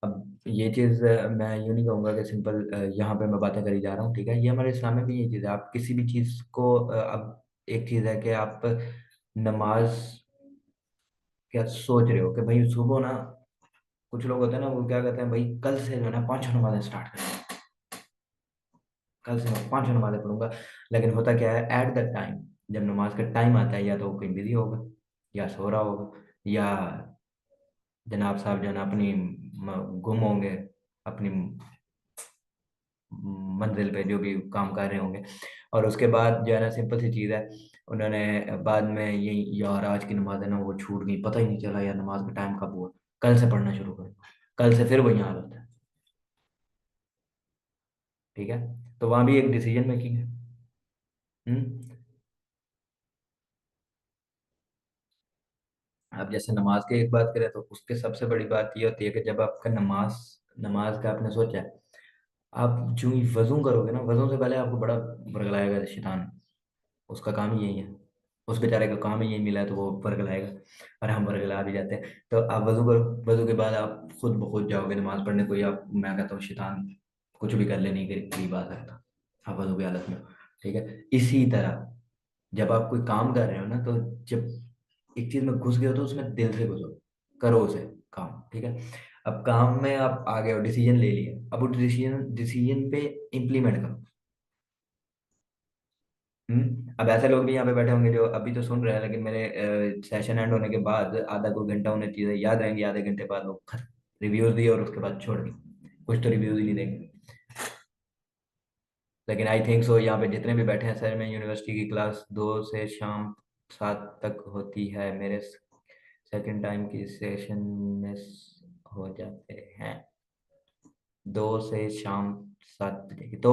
अब ये चीज़ मैं यूँ नहीं कहूँगा कि सिंपल यहाँ पे मैं बातें करी जा रहा हूँ। ठीक है। ये हमारे इस्लाम में भी ये चीज़ है। आप किसी भी चीज़ को अब एक चीज़ है कि आप नमाज क्या सोच रहे हो कि भाई सुबह ना, कुछ लोग होते हैं ना, वो क्या कहते हैं, भाई कल से जो है ना 5 नमाजें स्टार्ट करें, कल से मैं 5 नमाजें पढ़ूंगा। लेकिन होता क्या है, एट द टाइम, जब नमाज का टाइम आता है, या तो वो कहीं बिजी होगा, या सो रहा होगा, या जनाब साहब जो है ना अपनी गुम होंगे अपनी मंजिल पे, जो भी काम कर रहे होंगे। और उसके बाद जो है ना सिंपल सी चीज़ है, उन्होंने बाद में यही, यार आज की नमाज है ना वो छूट गई, पता ही नहीं चला यार नमाज का टाइम कब हुआ, कल से पढ़ना शुरू करो। कल से फिर वही हालत है। ठीक है। तो वहां भी एक डिसीजन मेकिंग है। हम्म। अब जैसे नमाज की एक बात करें, तो उसके सबसे बड़ी बात ये होती है कि जब आपका नमाज, नमाज का आपने सोचा है, आप जो ही वजू करोगे ना, वजू से पहले आपको बड़ा बरगलाएगा शैतान। उसका काम ही यही है, उस बेचारे का काम ही यही मिला है, तो वो बरगलाएगा, और हम बरगला भी जाते हैं। तो आप वजू करो, वजू के बाद आप खुद ब खुद जाओगे नमाज पढ़ने को, या मैं कहता हूँ शैतान कुछ भी कर लेने के करीब आ सकता, आप वजू की हालत में हो। ठीक है। इसी तरह जब आप कोई काम कर रहे हो ना, तो जब एक चीज में घुस गए हो तो उसमें दिल से घुसो, करो उसे काम। ठीक है। अब काम में आप आ गए हो, डिसीजन ले लिया, अब उस डिसीजन डिसीजन पे इम्प्लीमेंट करो। अब ऐसे लोग भी यहाँ पे बैठे होंगे जो अभी तो सुन रहे हैं, लेकिन मेरे सेशन एंड होने के बाद आधा कोई घंटा उन्हें चीजें याद रहेंगी, आधे घंटे बाद वो रिव्यूज दिए और उसके बाद छोड़ दी, कुछ तो रिव्यूज ही नहीं देंगे। लेकिन आई थिंक सो यहाँ पे जितने भी बैठे हैं सर, में यूनिवर्सिटी की क्लास 2 से शाम 7 तक होती है, मेरे सेकंड टाइम की सेशन मिस हो जाते हैं 2 से शाम 7 बजे की, तो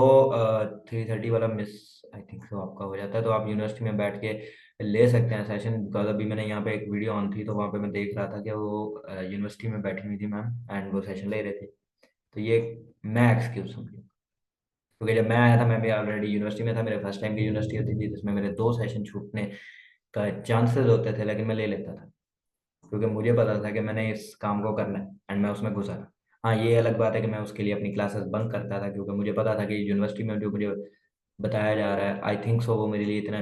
3:30 वाला मिस आई थिंक सो आपका हो जाता है, तो आप यूनिवर्सिटी में बैठ के ले सकते हैं सेशन, बिकॉज अभी मैंने यहाँ पे एक वीडियो ऑन थी तो वहाँ पे मैं देख रहा था कि वो यूनिवर्सिटी में बैठी हुई थी मैम, एंड वो सेशन ले रहे थे। तो ये मैं एक्सक्यूज समझू, क्योंकि जब मैं आया था मैं भी ऑलरेडी यूनिवर्सिटी में था, मेरे फर्स्ट टाइम की यूनिवर्सिटी होती थी जिसमें मेरे 2 सेशन छूटने का चांसेस होते थे, लेकिन मैं ले लेता था क्योंकि मुझे पता था कि मैंने इस काम को करना है एंड मैं उसमें घुसा था। हाँ, ये अलग बात है कि मैं उसके लिए अपनी क्लासेस बंक करता था क्योंकि मुझे पता था कि यूनिवर्सिटी में जो मुझे बताया जा रहा है, आई थिंक सो वो मेरे लिए इतना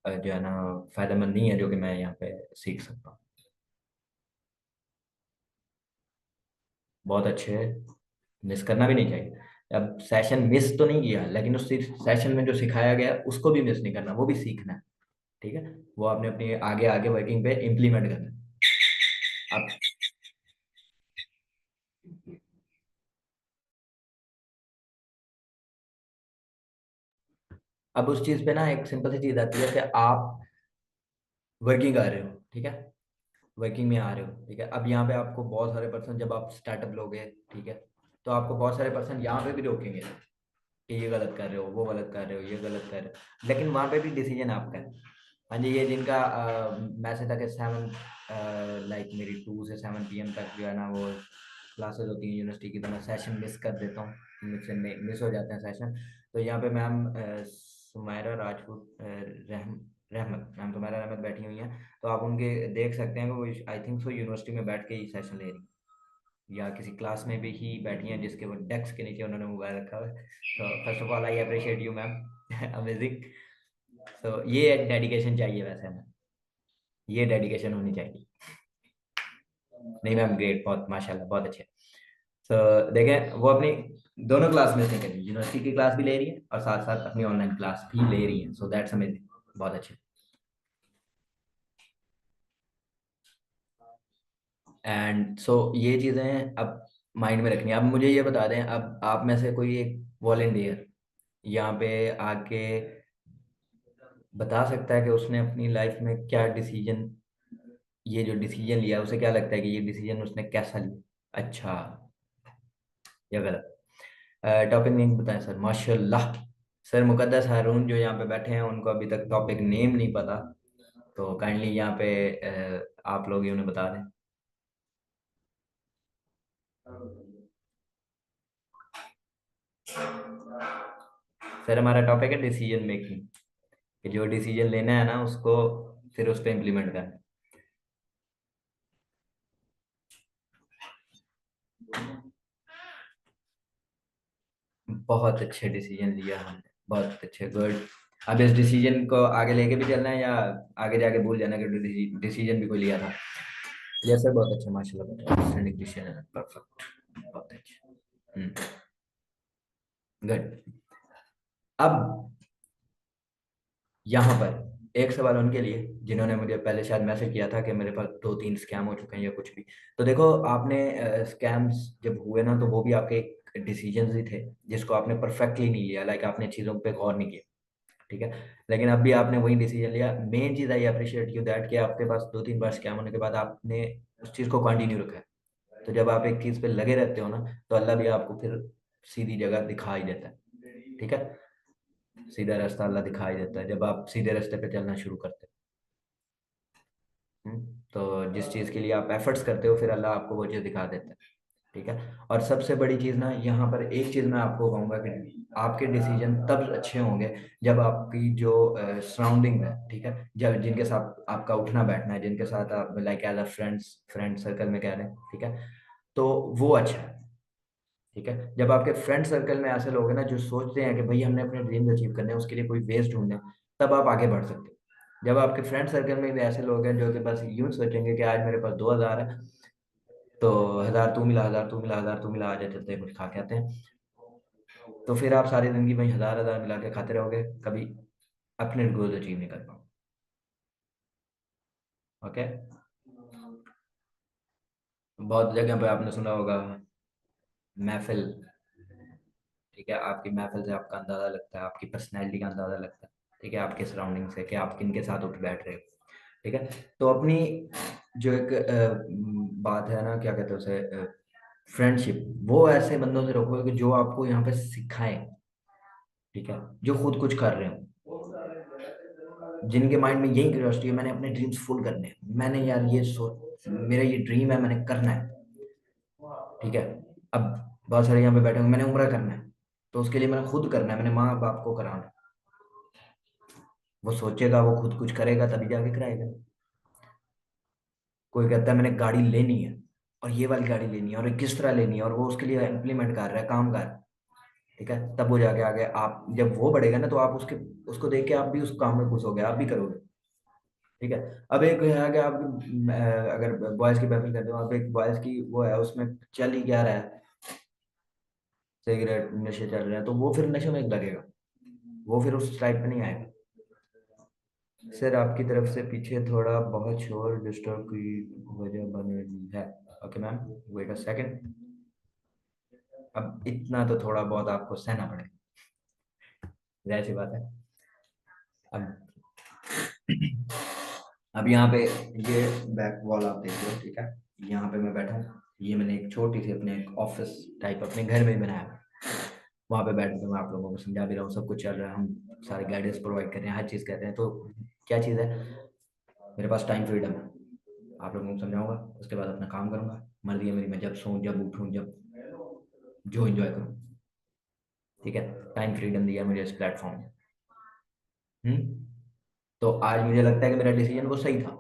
जो है ना फायदेमंद नहीं है जो कि मैं यहाँ पे सीख सकता हूँ। बहुत अच्छे, मिस करना भी नहीं चाहिए। अब सेशन मिस तो नहीं किया, लेकिन उस सेशन में जो सिखाया गया उसको भी मिस नहीं करना, वो भी सीखना है। ठीक है, वो आपने अपनी आगे आगे वर्किंग पे इम्प्लीमेंट करना है। अब अब उस चीज पे ना एक सिंपल सी चीज आती है कि आप वर्किंग आ रहे हो, ठीक है, वर्किंग में आ रहे हो, ठीक है। अब यहाँ पे आपको बहुत सारे पर्सन, जब आप स्टार्टअप लोगे, ठीक है, तो आपको बहुत सारे पर्सन यहाँ पे भी रोकेंगे कि ये गलत कर रहे हो, वो गलत कर रहे हो, ये गलत कर रहे हो, लेकिन वहाँ पे भी डिसीजन आपका है। हाँ जी, ये जिनका मैसेज था कि 7 लाइक मेरी 2 से 7 PM तक जो है ना वो क्लासेस होती हैं यूनिवर्सिटी की, तो मैं सेशन मिस कर देता हूँ, मुझसे मिस हो जाते हैं सेशन। तो यहाँ पे मैम सुमायरा राजपूत रहमत, मैम सुमायरा रहमत बैठी हुई हैं, तो आप उनके देख सकते हैं कि वो आई थिंक सो यूनिवर्सिटी में बैठ के ही सेशन ले रही हैं, या किसी क्लास में भी ही बैठी हैं जिसके वो डेस्क के नीचे उन्होंने मोबाइल रखा हुआ है। तो first of all I appreciate you ma'am, amazing. तो ये डेडिकेशन चाहिए वैसे हमें, ये डेडिकेशन होनी चाहिए। नहीं मैम, ग्रेट, बहुत माशाल्लाह, बहुत अच्छे। तो देखें वो अपनी दोनों क्लास में से करी, यूनिवर्सिटी की क्लास भी ले रही है और साथ साथ अपनी ऑनलाइन क्लास भी ले रही है, सो दैट्स अमेजिंग, बहुत अच्छे। एंड सो ये चीज़ें अब माइंड में रखनी है। अब मुझे ये बता दें, अब आप में से कोई एक वॉलेंटियर यहाँ पे आके बता सकता है कि उसने अपनी लाइफ में क्या डिसीजन, ये जो डिसीजन लिया उसे क्या लगता है कि ये डिसीजन उसने कैसा लिया, अच्छा या गलत। टॉपिक नेम बताएं सर, माशाल्लाह। सर मुकद्दस हारून जो यहाँ पे बैठे हैं उनको अभी तक टॉपिक नेम नहीं पता, तो काइंडली यहाँ पे आप लोग ही उन्हें बता दें। सर हमारा टॉपिक है डिसीजन मेकिंग, कि जो डिसीजन लेना है ना उसको फिर उस पर इम्प्लीमेंट करना। बहुत अच्छे डिसीजन लिया हमने, बहुत अच्छे, गुड। अब इस डिसीजन को आगे लेके भी चलना है या आगे जाके भूल जाना कि डिसीजन भी कोई लिया था। यस सर, बहुत अच्छा, माशाल्लाह, बहुत आउटस्टैंडिंग डिसीजन है, परफेक्ट, बहुत अच्छे। गुड। अब यहाँ पर एक सवाल उनके लिए जिन्होंने मुझे पहले शायद मैसेज किया था कि मेरे पास 2-3 स्कैम हो चुके हैं या कुछ भी। तो देखो, आपने स्कैम्स जब हुए ना तो वो भी आपके डिसीजंस ही थे जिसको आपने परफेक्टली नहीं लिया, लाइक आपने चीज़ों पे गौर नहीं किया, ठीक है। लेकिन अब भी आपने वही डिसीजन लिया। Main cheese I appreciate you that कि आपके पास 2-3 बार स्कैम होने के बाद आपने उस चीज़ को कंटिन्यू रखा है। तो जब आप एक चीज़ पे लगे रहते हो ना तो अल्लाह भी आपको फिर सीधी जगह दिखा ही देता है, ठीक है। सीधा रास्ता अल्लाह दिखाई देता है जब आप सीधे रास्ते पे चलना शुरू करते हो। तो जिस चीज़ के लिए आप एफर्ट्स करते हो फिर अल्लाह आपको वो चीज़ दिखा देता है, ठीक है। और सबसे बड़ी चीज़ ना यहाँ पर एक चीज़ मैं आपको कहूँगा कि आपके डिसीजन तब अच्छे होंगे जब आपकी जो सराउंडिंग है, ठीक है, जब जिनके साथ आपका उठना बैठना है, जिनके साथ आप like as a friend circle में कह रहे हैं, ठीक है, तो वो अच्छा है, ठीक है। जब आपके फ्रेंड सर्कल में ऐसे लोग हैं ना जो सोचते हैं कि भाई हमने अपने ड्रीम्स अचीव करने हैं, उसके लिए कोई वेज ढूंढना है, तब आप आगे बढ़ सकते हो। जब आपके फ्रेंड सर्कल में भी ऐसे लोग हैं जो कि बस यूं सोचेंगे कि आज मेरे पास 2,000 है, तो 1,000 तू मिला, 1,000 तू मिला, 1,000 तू मिला, आजा चलते हैं कुछ खा के आते हैं, तो फिर आप सारी जिंदगी वही 1,000 1,000 मिला के खाते रहोगे, कभी अपने गोल अचीव नहीं कर पाओगे। ओके। बहुत जगह पे आपने सुना होगा महफिल, ठीक है, आपकी महफिल से आपका अंदाजा लगता है, आपकी पर्सनैलिटी का अंदाजा लगता है, ठीक है, आपके सराउंडिंग से कि आप किन के साथ उठ बैठ रहे हो, ठीक है। तो अपनी जो एक बात है ना, क्या कहते हैं उसे, फ्रेंडशिप, वो ऐसे बंदों से रखो कि जो आपको यहाँ पे सिखाएं, ठीक है, जो खुद कुछ कर रहे हो। जिनके माइंड में यही क्यूरियोसिटी है, मैंने अपने ड्रीम्स फुल करने हैं, मैंने यार ये सोच, मेरा ये ड्रीम है, मैंने करना है। ठीक है। अब बहुत सारे यहाँ पे बैठे होंगे, मैंने उम्र करना है, तो उसके लिए मैंने खुद करना है, मैंने माँ बाप को कराना है। वो सोचेगा, वो खुद कुछ करेगा तभी जाके कराएगा। कोई कहता है मैंने गाड़ी लेनी है, और ये वाली गाड़ी लेनी है, और ये किस तरह लेनी है, और वो उसके लिए इम्प्लीमेंट कर रहा है, काम कर रहा है। ठीक है, तब वो जाके आगे, आप जब वो बढ़ेगा ना, तो आप उसके, उसको देख के आप भी उस काम में खुश हो गए, आप भी करोगे। ठीक है। अब एक है कि आप अगर बॉयज की बात करते हो, अब एक बॉयज की वो है, उसमें चल ही क्या रहा है, सिगरेट नशे चल रहे हैं, तो वो फिर नशे में लगेगा, वो फिर उस टाइप पे नहीं आएगा। सर आपकी तरफ से पीछे थोड़ा बहुत शोर डिस्टर्ब की वजह बन रही है। Okay ma'am, wait a second. अब इतना तो थोड़ा बहुत आपको सहना पड़ेगा, जाहिर सी बात है। अब अब यहाँ पे ये बैक वॉल आप देख रहे हो, ठीक है, यहाँ पे मैं बैठा हूँ, ये मैंने एक छोटी सी अपने एक ऑफिस टाइप अपने घर में ही बनाया है। वहाँ पे बैठ के मैं आप लोगों को समझा भी रहा हूँ, सब कुछ चल रहा है, हम सारे गाइडेंस प्रोवाइड कर रहे हैं, हर चीज़ कर रहे हैं। तो क्या चीज़ है, मेरे पास टाइम फ्रीडम है, आप लोगों को समझाऊंगा, उसके बाद अपना काम करूंगा, मर्जी है मेरी, मैं जब सोऊं जब उठूं जब जो एंजॉय करूं। ठीक है, टाइम फ्रीडम दिया मुझे इस प्लेटफॉर्म ने। हम्म। तो आज मुझे लगता है कि मेरा डिसीजन वो सही था,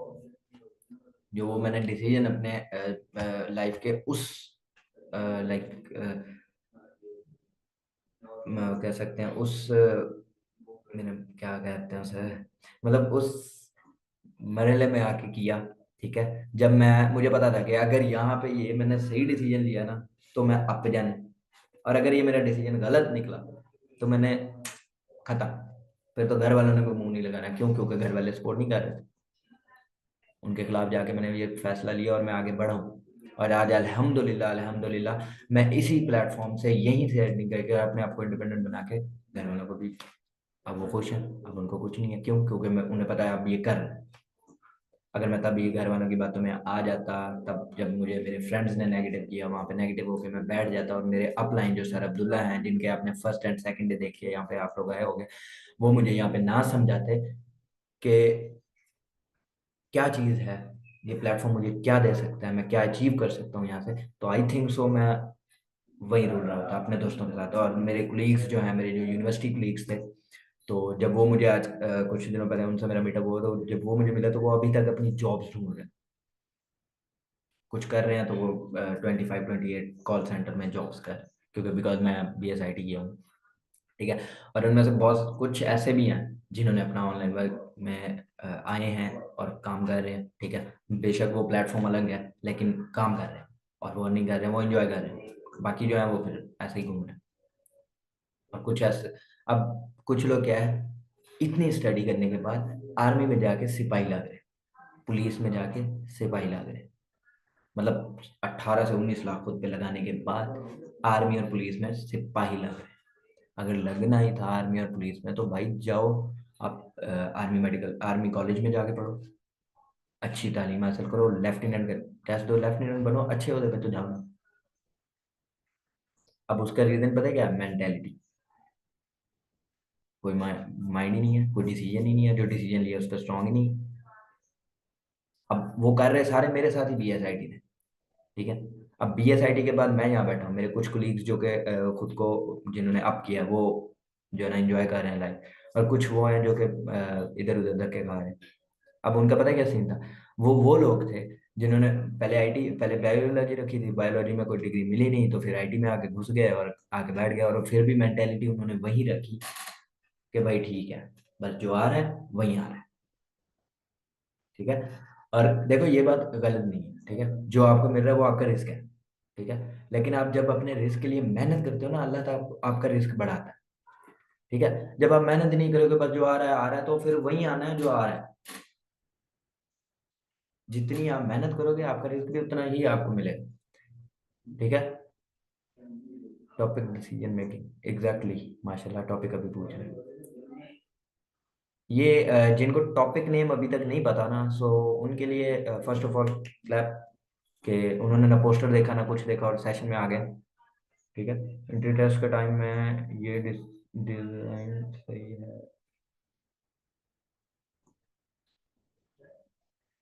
जो वो मैंने डिसीजन अपने लाइफ के उस लाइक कह सकते हैं उस मैंने क्या कहते हैं उसे, मतलब उस मरहले में आके किया। ठीक है, जब मैं, मुझे पता था कि अगर यहाँ पे ये मैंने सही डिसीजन लिया ना, तो मैं अप जाने, और अगर ये मेरा डिसीजन गलत निकला, तो मैंने खत्म, फिर तो घर वालों ने भी मुंह नहीं लगाना। क्यों? क्योंकि घर वाले सपोर्ट नहीं कर रहे थे, उनके खिलाफ जाके मैंने ये फैसला लिया और मैं आगे बढ़ा हूँ। और आज अल्हम्दुलिल्लाह अल्हम्दुलिल्लाह मैं इसी प्लेटफॉर्म से, यहीं से अर्निंग करके अपने आप को इंडिपेंडेंट बना के घर वालों को भी, अब वो खुश हैं, अब उनको कुछ नहीं है। क्यों? क्योंकि मैं, उन्हें पता है अब ये कर रहे हैं। अगर मैं तभी घर वालों की बातों में आ जाता, तब जब मुझे मेरे फ्रेंड्स ने नेगेटिव किया, वहां पे नेगेटिव होकर मैं बैठ जाता, और मेरे अपलाइन जो सर अब्दुल्ला हैं, जिनके आपने फर्स्ट एंड सेकंड डे देखिए यहाँ पे आप लोग आए होंगे, वो मुझे यहाँ पे ना समझाते कि क्या चीज़ है, ये प्लेटफॉर्म मुझे क्या दे सकता है, मैं क्या अचीव कर सकता हूँ यहाँ से, तो आई थिंक सो मैं वही रुल रहा होता अपने दोस्तों के साथ। और मेरे कुलीग्स जो हैं, मेरे जो यूनिवर्सिटी कुलीग्स थे, तो जब वो मुझे आज कुछ दिनों पहले उनसे मेरा मीटअप हुआ, तो जब वो मुझे मिले, तो वो अभी तक अपनी जॉब्स ढूंढ रहे हैं, कुछ कर रहे हैं, तो वो 25-28 कॉल सेंटर में जॉब्स कर, क्योंकि बिकॉज मैं BSIT किया हूँ। ठीक है। और उनमें से बहुत कुछ ऐसे भी हैं जिन्होंने अपना ऑनलाइन वर्क में आए हैं और काम कर रहे हैं। ठीक है, बेशक वो प्लेटफॉर्म अलग है, लेकिन काम कर रहे हैं, और वो नहीं कर रहे हैं, वो एंजॉय कर रहे हैं। बाकी जो है वो फिर ऐसे ही घूम रहे हैं। और कुछ ऐसे, अब कुछ लोग क्या है, इतनी स्टडी करने के बाद आर्मी में जाके सिपाही लग रहे हैं, पुलिस में जाके सिपाही लग रहे हैं, मतलब 18 से 19 लाख खुद पे लगाने के बाद आर्मी और पुलिस में सिपाही लग रहे हैं। अगर लगना ही था आर्मी और पुलिस में, तो भाई जाओ आप आर्मी कॉलेज में जाके पढ़ो, अच्छी तालीम हासिल करो, लेफ्टिनेंट का टेस्ट दो, लेफ्टिनेंट बनो, अच्छे होते पे तो जाओ ना। अब उसका रीजन पता है क्या? मेंटेलिटी। कोई माइंड ही नहीं है, कोई डिसीजन ही नहीं है, जो डिसीजन लिया उस पर स्ट्रांग ही नहीं है। अब वो कर रहे सारे मेरे साथ ही BSIT थे। ठीक है। अब BSIT के बाद मैं यहाँ बैठा हूँ, मेरे कुछ कुलीग्स जो कि खुद को, जिन्होंने अप किया, वो जो है ना एंजॉय कर रहे हैं लाइफ, और कुछ वो हैं जो कि इधर उधर धक्के खा रहे हैं। अब उनका पता है क्या सीन था? वो लोग थे जिन्होंने पहले पहले बायोलॉजी रखी थी, बायोलॉजी में कोई डिग्री मिली नहीं, तो फिर IT में आके घुस गए और आके बैठ गए, और फिर भी मेंटेलिटी उन्होंने वही रखी कि भाई ठीक है, बस जो आ रहा है वही आ रहा है। ठीक है। और देखो ये बात गलत नहीं है, ठीक है, जो आपको मिल रहा है वो आपका रिस्क है। ठीक है। लेकिन आप जब अपने रिस्क के लिए मेहनत करते हो ना, अल्लाह ताला आपका रिस्क बढ़ाता है। ठीक है। जब आप मेहनत नहीं करोगे, बस जो आ रहा है, तो फिर वही आना है जो आ रहा है। जितनी आप मेहनत करोगे, आपका रिस्क भी उतना ही आपको मिलेगा। ठीक है। टॉपिक डिसीजन मेकिंग, एग्जैक्टली, माशाल्लाह टॉपिक अभी पूछ रहे हैं। ये जिनको टॉपिक नेम अभी तक नहीं पता ना, सो उनके लिए फर्स्ट ऑफ ऑल क्लैप, कि उन्होंने ना पोस्टर देखा ना कुछ देखा और सेशन में आ गए। ठीक है। एंट्री टेस्ट के टाइम में ये डिजाइन सही है।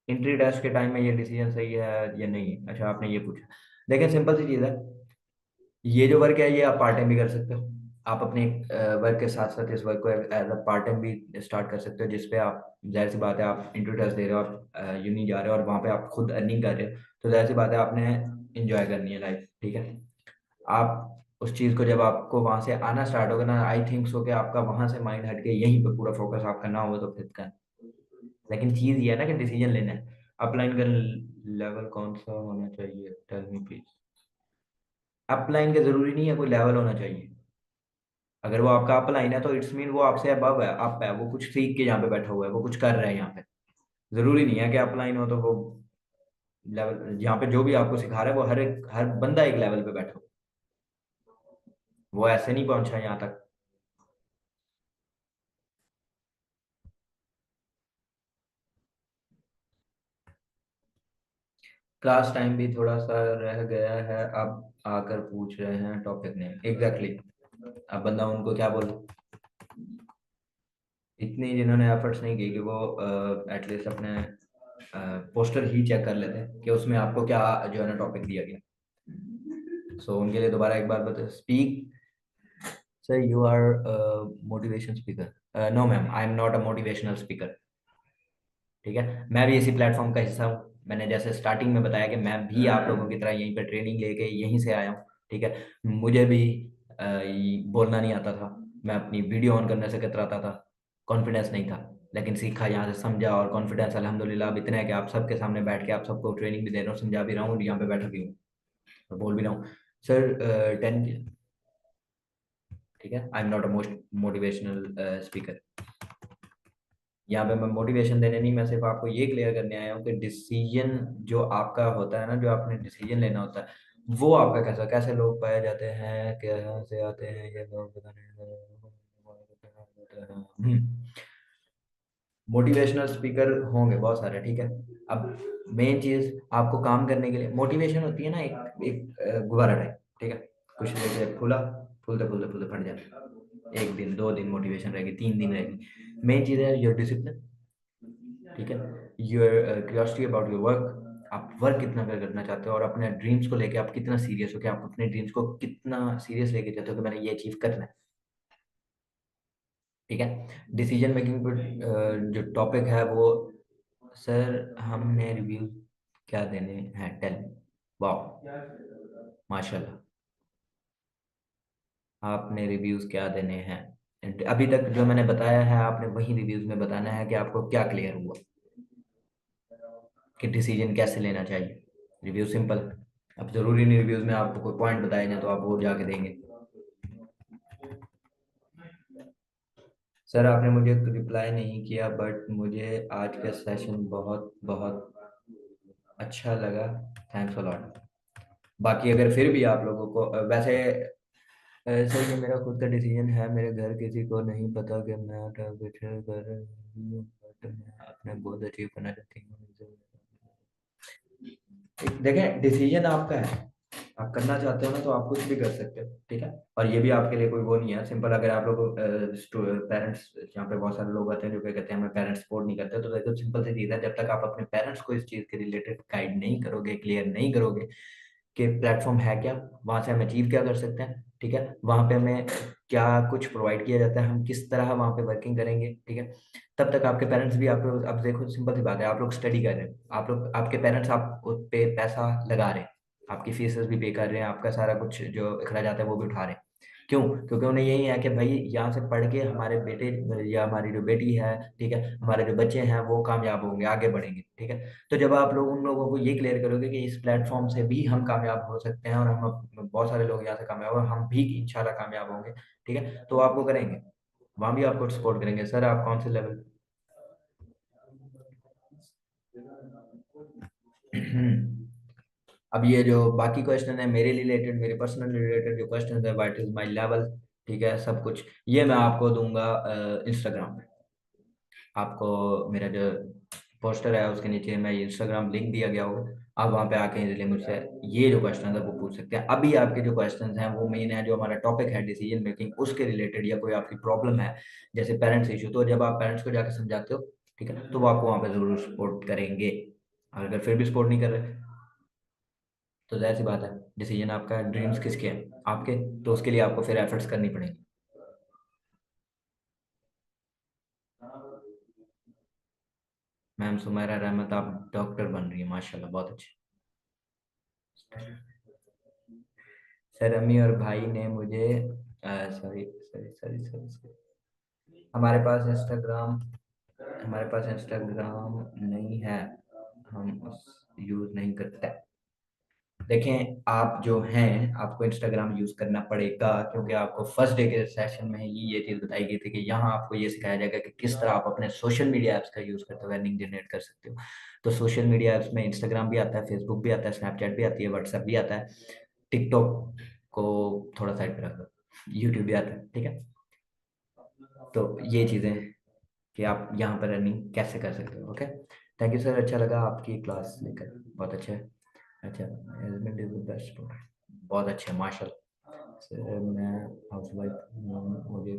इंट्री टेस्ट के टाइम में ये डिसीजन सही है या नहीं है? अच्छा, आपने ये पूछा। देखिए सिंपल सी चीज़ है, ये जो वर्क है ये आप पार्ट टाइम भी कर सकते हो। आप अपने वर्क के साथ साथ इस वर्क को एज अ पार्ट टाइम भी स्टार्ट कर सकते हो, जिसपे आप, जाहिर सी बात है, आप इंटरव्यू टेस्ट दे रहे हो, आप यूनी जा रहे हो और वहाँ पे आप खुद अर्निंग कर रहे हो, तो जाहिर सी बात है आपने इंजॉय करनी है लाइफ, ठीक है। आप उस चीज़ को जब आपको वहाँ से आना स्टार्ट होगा ना, आई थिंक सो कि आपका वहाँ से माइंड हट के यहीं पे पूरा फोकस आप करना होगा तो फिर कर। लेकिन चीज़ ये है ना कि डिसीजन लेना है। अपलाइन का लेवल कौन सा होना चाहिए, टेल मी प्लीज। अपलाइन का जरूरी नहीं है कोई लेवल होना चाहिए। अगर वो आपका अपलाइन है तो इट्स मीन वो आपसे अबव है, अप है, वो कुछ सीख के यहाँ पे बैठा हुआ है, वो कुछ कर रहा है यहाँ पे। जरूरी नहीं है कि अपलाइन हो तो वो लेवल, यहाँ पे जो भी आपको सिखा रहा है वो हर बंदा एक लेवल पे बैठा हो, वो ऐसे नहीं पहुंचा यहाँ तक। क्लास टाइम भी थोड़ा सा रह गया है, अब आकर पूछ रहे हैं टॉपिक नेम एग्जैक्टली। अब बंदा उनको क्या बोले, इतनी जिन्होंने एफर्ट्स नहीं की कि वो एटलीस्ट अपने पोस्टर ही चेक कर लेते हैं कि उसमें आपको क्या जो है ना टॉपिक दिया गया। सो उनके लिए दोबारा एक बार बता, speak. Sir you are motivation speaker? No ma'am, I am not a motivational speaker. ठीक है, मैं भी इसी प्लेटफॉर्म का हिस्सा हूँ। मैंने जैसे स्टार्टिंग में बताया कि मैं भी आप लोगों की तरह यहीं पर ट्रेनिंग लेके यहीं से आया हूँ। ठीक है, मुझे भी बोलना नहीं आता था, मैं अपनी वीडियो ऑन करने से कतराता था, कॉन्फिडेंस नहीं था। लेकिन सीखा यहाँ से, समझा, और कॉन्फिडेंस अल्हम्दुलिल्लाह अब इतना है कि आप सबके सामने बैठ के आप सबको ट्रेनिंग भी दे रहा हूँ, समझा भी रहा हूँ, और यहाँ पे बैठा भी हूँ और बोल भी रहा हूँ। सर 10, ठीक है, आई am not a most motivational speaker. यहाँ पे मैं मोटिवेशन देने नहीं, मैं सिर्फ आपको ये क्लियर करने आया हूँ कि डिसीजन जो आपका होता है ना, जो आपने डिसीजन लेना होता है, वो आपका कैसा, कैसे लोग पाए जाते हैं, कहाँ से आते हैं ये लोग बताने। मोटिवेशनल स्पीकर होंगे बहुत सारे, ठीक है। अब मेन चीज आपको काम करने के लिए मोटिवेशन होती है ना, एक एक गुब्बारा टाइप, ठीक है। कुछ जैसे फूला, फूलते फूलते फूलते फट जाता, एक दिन, 2 दिन मोटिवेशन रहेगी, 3 दिन रहेगी। मेन चीज है योर डिसिप्लिन, ठीक है। Your curiosity about your work, आप वर्क कितना करना चाहते हो, और अपने ड्रीम्स को लेके आप कितना सीरियस हो, कि आप अपने ड्रीम्स को कितना सीरियस लेके चलते हो कि मैंने ये अचीव करना है, ठीक है। डिसीजन मेकिंग पर जो टॉपिक है वो, सर हमने रिव्यू क्या देने हैं, टेल। वाह, माशाल्लाह, आपने रिव्यूज क्या देने हैं? अभी तक जो मैंने बताया है आपने वही रिव्यूज में बताना है कि आपको क्या क्लियर हुआ, कि डिसीजन कैसे लेना चाहिए। Review simple. अब जरूरी नहीं रिव्यूज में आपको कोई पॉइंट बताए जाए तो आप वो जाके देंगे। सर आपने मुझे रिप्लाई नहीं किया, बट मुझे आज का सेशन बहुत बहुत अच्छा लगा, थैंक्स अ लॉट। बाकी अगर फिर भी आप लोगों को वैसे सर ये मेरा खुद का डिसीजन है, मेरे घर किसी को नहीं पता कि मैं टारगेट कर रही हूँ, बट मैं अपने गोल अचीव करना चाहती हूँ। देखें, डिसीजन आपका है, आप करना चाहते हो ना तो आप कुछ भी कर सकते हो, ठीक है। और ये भी आपके लिए कोई वो नहीं है, सिंपल। अगर आप लोग पेरेंट्स, यहाँ पे बहुत सारे लोग आते हैं जो क्या कहते हैं हमें पेरेंट्स सपोर्ट नहीं करते, तो देखो सिंपल सी चीज़ है, जब तक आप अपने पेरेंट्स को इस चीज़ के रिलेटेड गाइड नहीं करोगे, क्लियर नहीं करोगे कि प्लेटफॉर्म है क्या, वहां से हम अचीव क्या कर सकते हैं, ठीक है, वहां पे हमें क्या कुछ प्रोवाइड किया जाता है, हम किस तरह वहां पे वर्किंग करेंगे, ठीक है, तब तक आपके पेरेंट्स भी आप लोग, अब देखो सिंपल सी बात है, आप लोग स्टडी कर रहे हैं, आप लोग, आपके पेरेंट्स आप उस पे पैसा लगा रहे हैं, आपकी फीसेस भी पे कर रहे हैं, आपका सारा कुछ जो अखराजात है वो भी उठा रहे हैं। क्यों? क्योंकि उन्हें यही है कि भाई यहाँ से पढ़ के हमारे बेटे या हमारी जो बेटी है, ठीक है, हमारे जो बच्चे हैं वो कामयाब होंगे, आगे बढ़ेंगे, ठीक है। तो जब आप लोग उन लोगों को ये क्लियर करोगे कि इस प्लेटफॉर्म से भी हम कामयाब हो सकते हैं, और हम बहुत सारे लोग यहाँ से कामयाब और हम भी इंशाल्लाह कामयाब होंगे, ठीक है, तो आपको करेंगे, वहां भी आपको सपोर्ट करेंगे। सर आप कौन से लेवल? अब ये जो बाकी क्वेश्चन है मेरे रिलेटेड, मेरे पर्सनल रिलेटेड जो क्वेश्चन है, व्हाट इज माय लेवल, ठीक है, सब कुछ ये मैं आपको दूंगा इंस्टाग्राम पे। आपको मेरा जो पोस्टर है उसके नीचे मैं इंस्टाग्राम लिंक दिया गया होगा, आप वहाँ पे आके इसलिए मुझसे ये जो क्वेश्चन है वो पूछ सकते हैं। अभी आपके जो क्वेश्चन हैं वो मेन है, जो हमारा टॉपिक है डिसीजन मेकिंग, उसके रिलेटेड, या कोई आपकी प्रॉब्लम है जैसे पेरेंट्स इशू, तो जब आप पेरेंट्स को जाके समझाते हो, ठीक है, तो वो आपको वहाँ पे जरूर सपोर्ट करेंगे। और अगर फिर भी सपोर्ट नहीं कर रहे, तो जाहिर सी बात है, डिसीजन आपका, ड्रीम्स किसके हैं, आपके। तो उसके लिए आपको फिर एफर्ट्स करनी पड़ेंगी। मैम सुमेरा रहमत, आप डॉक्टर बन रही है, माशाल्लाह, बहुत अच्छे। सर अम्मी और भाई ने मुझे, सॉरी सॉरी सॉरी सॉरी, हमारे पास इंस्टाग्राम हमारे पास इंस्टाग्राम नहीं है, हम उस यूज नहीं करते। देखें, आप जो हैं, आपको इंस्टाग्राम यूज करना पड़ेगा, क्योंकि आपको फर्स्ट डे के सेशन में ही ये चीज बताई गई थी कि यहाँ आपको ये सिखाया जाएगा कि किस तरह आप अपने सोशल मीडिया ऐप्स का यूज करते हुए अर्निंग जनरेट कर सकते हो। तो सोशल मीडिया ऐप्स में इंस्टाग्राम भी आता है, फेसबुक भी आता है, स्नैपचैट भी आती है, व्हाट्सएप भी आता है, टिकटॉक को थोड़ा साइड पे रख दो, यूट्यूब भी आता है, ठीक है। तो ये चीजें कि आप यहाँ पर रनिंग कैसे कर सकते हो। ओके, थैंक यू सर, अच्छा लगा आपकी क्लास लेकर, बहुत अच्छा है। अच्छा, मैनेजमेंट इज द बेस्ट, बहुत अच्छा, माशाल्लाह सर। मैं हाउस वाइफ हूँ, मुझे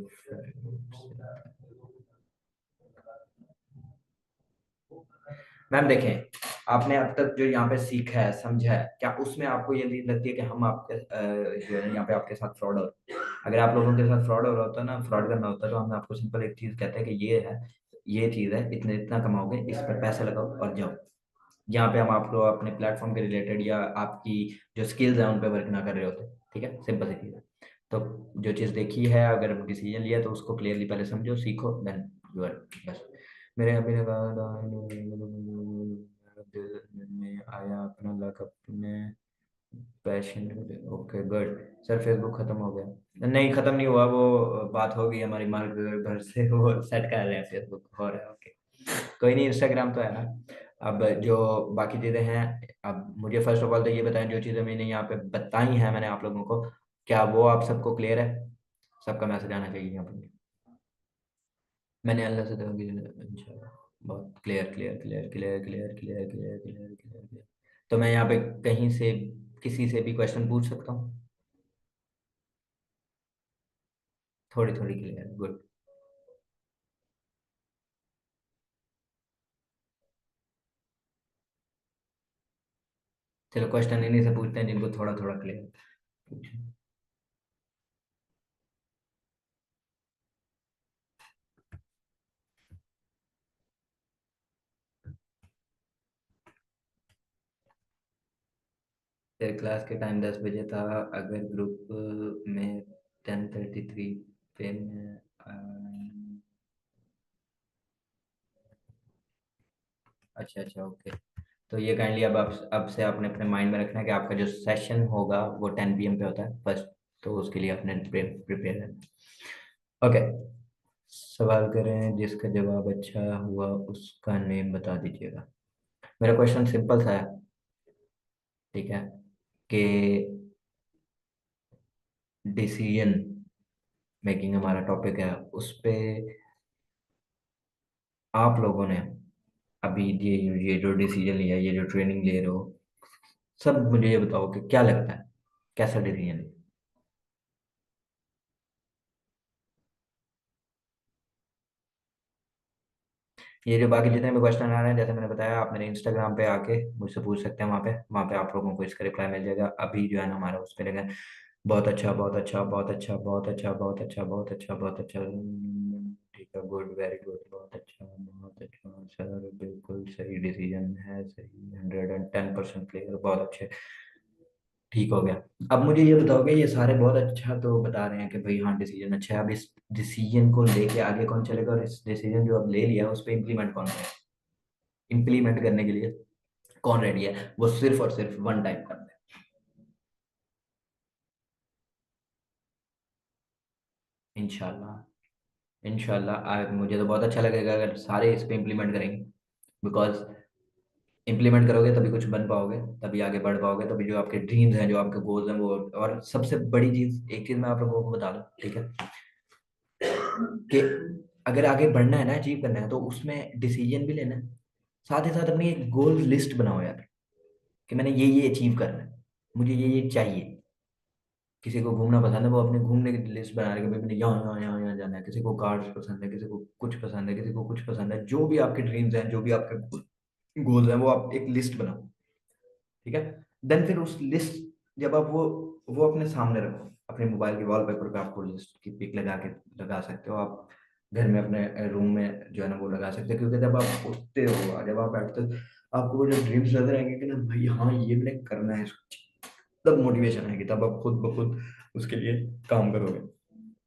मैम देखें, आपने अब तक जो यहाँ पे सीखा है, समझा है, क्या उसमें आपको ये चीज लगती है कि हम आपके जो है यहाँ पे आपके साथ फ्रॉड हो रहे हैं? अगर आप लोगों के साथ फ्रॉड हो रहा होता ना, फ्रॉड करना होता, तो हम आपको सिंपल एक चीज कहते हैं कि ये है, ये चीज है, इतने इतना कमाओगे, इस पर पैसे लगाओ और जाओ। यहाँ पे हम आपको अपने प्लेटफॉर्म के रिलेटेड या आपकी जो स्किल्स हैं उन पे वर्क ना कर रहे होते, ठीक है, सिंपल सी चीज़ है। तो जो चीज़ देखी है, अगर डिसीजन लिया तो उसको क्लियरली पहले समझो, सीखो, देन यू आर, बस। मेरे अभी ने कहा दिल में आया अपना लक अपने passion. Okay good. Sir Facebook खत्म हो गया? नहीं, खत्म नहीं हुआ, वो बात हो गई हमारी मार्क भर से, वो सेट कर रहे हैं, फेसबुक हो रहा है, ओके। कोई नहीं, इंस्टाग्राम तो है ना। अब जो बाकी चीजें हैं, अब मुझे फर्स्ट ऑफ ऑल तो ये बताएं, जो चीजें मैंने यहाँ पे बताई हैं मैंने आप लोगों को, क्या वो आप सबको क्लियर है? सबका मैसेज आना चाहिए यहाँ पर। मैंने अल्लाह से दुआ की इंशाल्लाह। बहुत clear clear clear clear clear clear clear clear clear clear. तो मैं यहाँ पे कहीं से किसी से भी क्वेश्चन पूछ सकता हूँ? थोड़ी थोड़ी क्लियर, गुड। चलो क्वेश्चन इन्हीं से पूछते हैं जिनको थोड़ा थोड़ा क्लियर। फिर क्लास के टाइम 10 बजे था, अगर ग्रुप में 10:33 पे मैं अच्छा अच्छा, ओके। तो ये काइंडली अब से आपने अपने माइंड में रखना है कि आपका जो सेशन होगा वो 10 PM पे होता है फर्स्ट, तो उसके लिए आपने प्रिपेयर रहना। ओके, सवाल करें, जिसका जवाब अच्छा हुआ उसका नेम बता दीजिएगा। मेरा क्वेश्चन सिंपल सा है, ठीक है, कि डिसीजन मेकिंग हमारा टॉपिक है, उस पे आप लोगों ने अभी ये जो डिसीजन लिया, ये जो ट्रेनिंग ले रहे हो, सब मुझे ये बताओ कि क्या लगता है, कैसा डिसीजन? ये जो बाकी जितने भी क्वेश्चन आ रहे हैं, जैसे मैंने बताया, आप मेरे इंस्टाग्राम पे आके मुझसे पूछ सकते हैं, वहाँ पे आप लोगों को इसका रिप्लाई मिल जाएगा, अभी जो है ना हमारा उस पर लगा। बहुत अच्छा बहुत अच्छा बहुत अच्छा बहुत अच्छा बहुत अच्छा बहुत अच्छा बहुत अच्छा, ठीक है, गुड, वेरी गुड, बहुत अच्छा सर, बिल्कुल सही डिसीजन है, सही, 110% क्लियर, बहुत अच्छे, ठीक हो गया। अब मुझे ये बताओगे, ये सारे बहुत अच्छा तो बता रहे हैं कि भाई हाँ डिसीजन अच्छा है, अब इस डिसीजन को लेके आगे कौन चलेगा, और इस डिसीजन जो अब ले लिया उस पर इम्प्लीमेंट कौन करेगा? इम्प्लीमेंट करने के लिए कौन रेडी है, वो सिर्फ और सिर्फ वन टाइम करना है। इंशाल्लाह, इंशाल्लाह मुझे तो बहुत अच्छा लगेगा अगर सारे इस पे इम्प्लीमेंट करेंगे, बिकॉज इम्प्लीमेंट करोगे तभी कुछ बन पाओगे, तभी आगे बढ़ पाओगे, तभी जो आपके ड्रीम्स हैं, जो आपके गोल्स हैं, वो, और सबसे बड़ी चीज, एक चीज मैं आप लोगों को बता दूं, ठीक है, कि अगर आगे बढ़ना है ना, अचीव करना है, तो उसमें डिसीजन भी लेना है, साथ ही साथ अपनी एक गोल लिस्ट बनाओ यार, कि मैंने ये अचीव करना है, मुझे ये चाहिए। किसी को घूमना पसंद है, वो अपने घूमने की लिस्ट बना रहे कि भाई मैंने यहाँ यहाँ यहाँ यहाँ जाना है, किसी को कार्स पसंद है, किसी को कुछ पसंद है, किसी को कुछ पसंद है, जो भी आपके ड्रीम्स हैं, जो भी आपके गोल्स हैं वो आप एक लिस्ट बनाओ, ठीक है। देन फिर उस लिस्ट, जब आप वो अपने सामने रखो, अपने मोबाइल के वॉलपेपर पे आप वो लिस्ट की पिक लगा सकते हो आप। घर में अपने रूम में जो है ना वो लगा सकते हो, क्योंकि जब आप उठते हो, जब आप बैठते हो, आपको वो जो ड्रीम्स नजर आएंगे कि ना भाई हाँ ये मैंने करना है, तब मोटिवेशन आएगी, तब आप खुद ब खुद उसके लिए काम करोगे।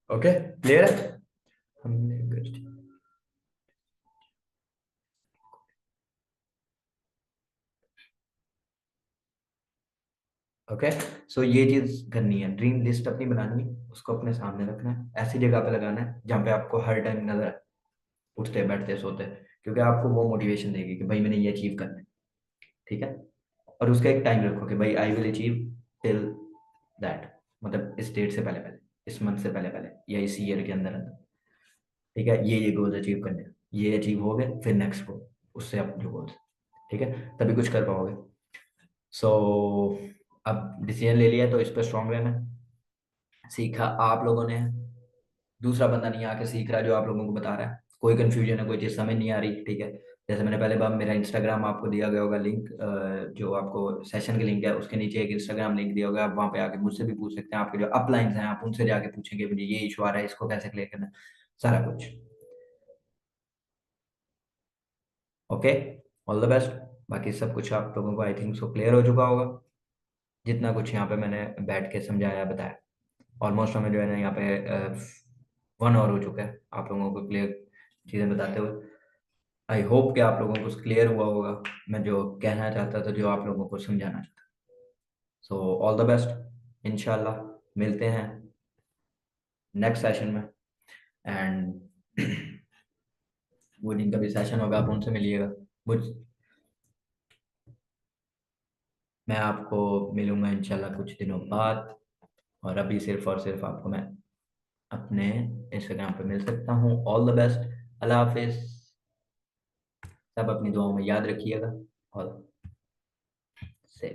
ओके, क्लियर है? हमने ओके। सो ये चीज करनी है, ड्रीम लिस्ट अपनी बनानी है, उसको अपने सामने रखना है, ऐसी जगह पे लगाना है जहाँ पे आपको हर टाइम नजर आए, उठते बैठते सोते, क्योंकि आपको वो मोटिवेशन देगी कि भाई मैंने ये अचीव करना है, ठीक है। और उसका एक टाइम रखो कि भाई I will achieve till that, मतलब इस डेट से पहले पहले, इस मंथ से पहले पहले, या इस ईयर के अंदर अंदर, ठीक है। ये गोल्स अचीव करने हैं, ये अचीव हो गए फिर नेक्स्ट गोल, उससे आप जो गोल्स, ठीक है, तभी कुछ कर पाओगे। सो अब डिसीजन ले लिया तो इस पर स्ट्रांग रहना है। सीखा आप लोगों ने, दूसरा बंदा नहीं आके सीख रहा जो आप लोगों को बता रहा है, कोई कंफ्यूजन है, कोई चीज़ समझ नहीं आ रही, ठीक है। जैसे मैंने पहले बार मेरा इंस्टाग्राम आपको दिया गया होगा लिंक, जो आपको सेशन के लिंक है उसके नीचे एक इंस्टाग्राम लिंक दिया होगा, आप वहाँ पे आके मुझसे भी पूछ सकते हैं, आपके जो अपलाइंस हैं आप उनसे जाके पूछेंगे मुझे ये इशू आ रहा है, इसको कैसे क्लियर करना है, सारा कुछ। Okay, all the best. बाकी सब कुछ आप लोगों को आई थिंक सो क्लियर हो चुका होगा, जितना कुछ यहाँ पे मैंने बैठ के समझाया बताया। ऑलमोस्ट हमें जो है ना यहाँ पे 1 आवर हो चुका है आप लोगों को क्लियर चीज़ें बताते हुए। आई होप कि आप लोगों को क्लियर हुआ होगा मैं जो कहना चाहता था, जो आप लोगों को समझाना चाहता। सो ऑल द बेस्ट, इंशाल्लाह मिलते हैं नेक्स्ट सेशन में। एंड वो जिनका भी सेशन होगा आप उनसे मिलिएगा। मुझ मैं आपको मिलूंगा इंशाल्लाह कुछ दिनों बाद, और अभी सिर्फ और सिर्फ आपको मैं अपने इंस्टाग्राम पे मिल सकता हूँ। ऑल द बेस्ट, अल्लाह हाफिज। सब अपनी दुआओं में याद रखिएगा। और से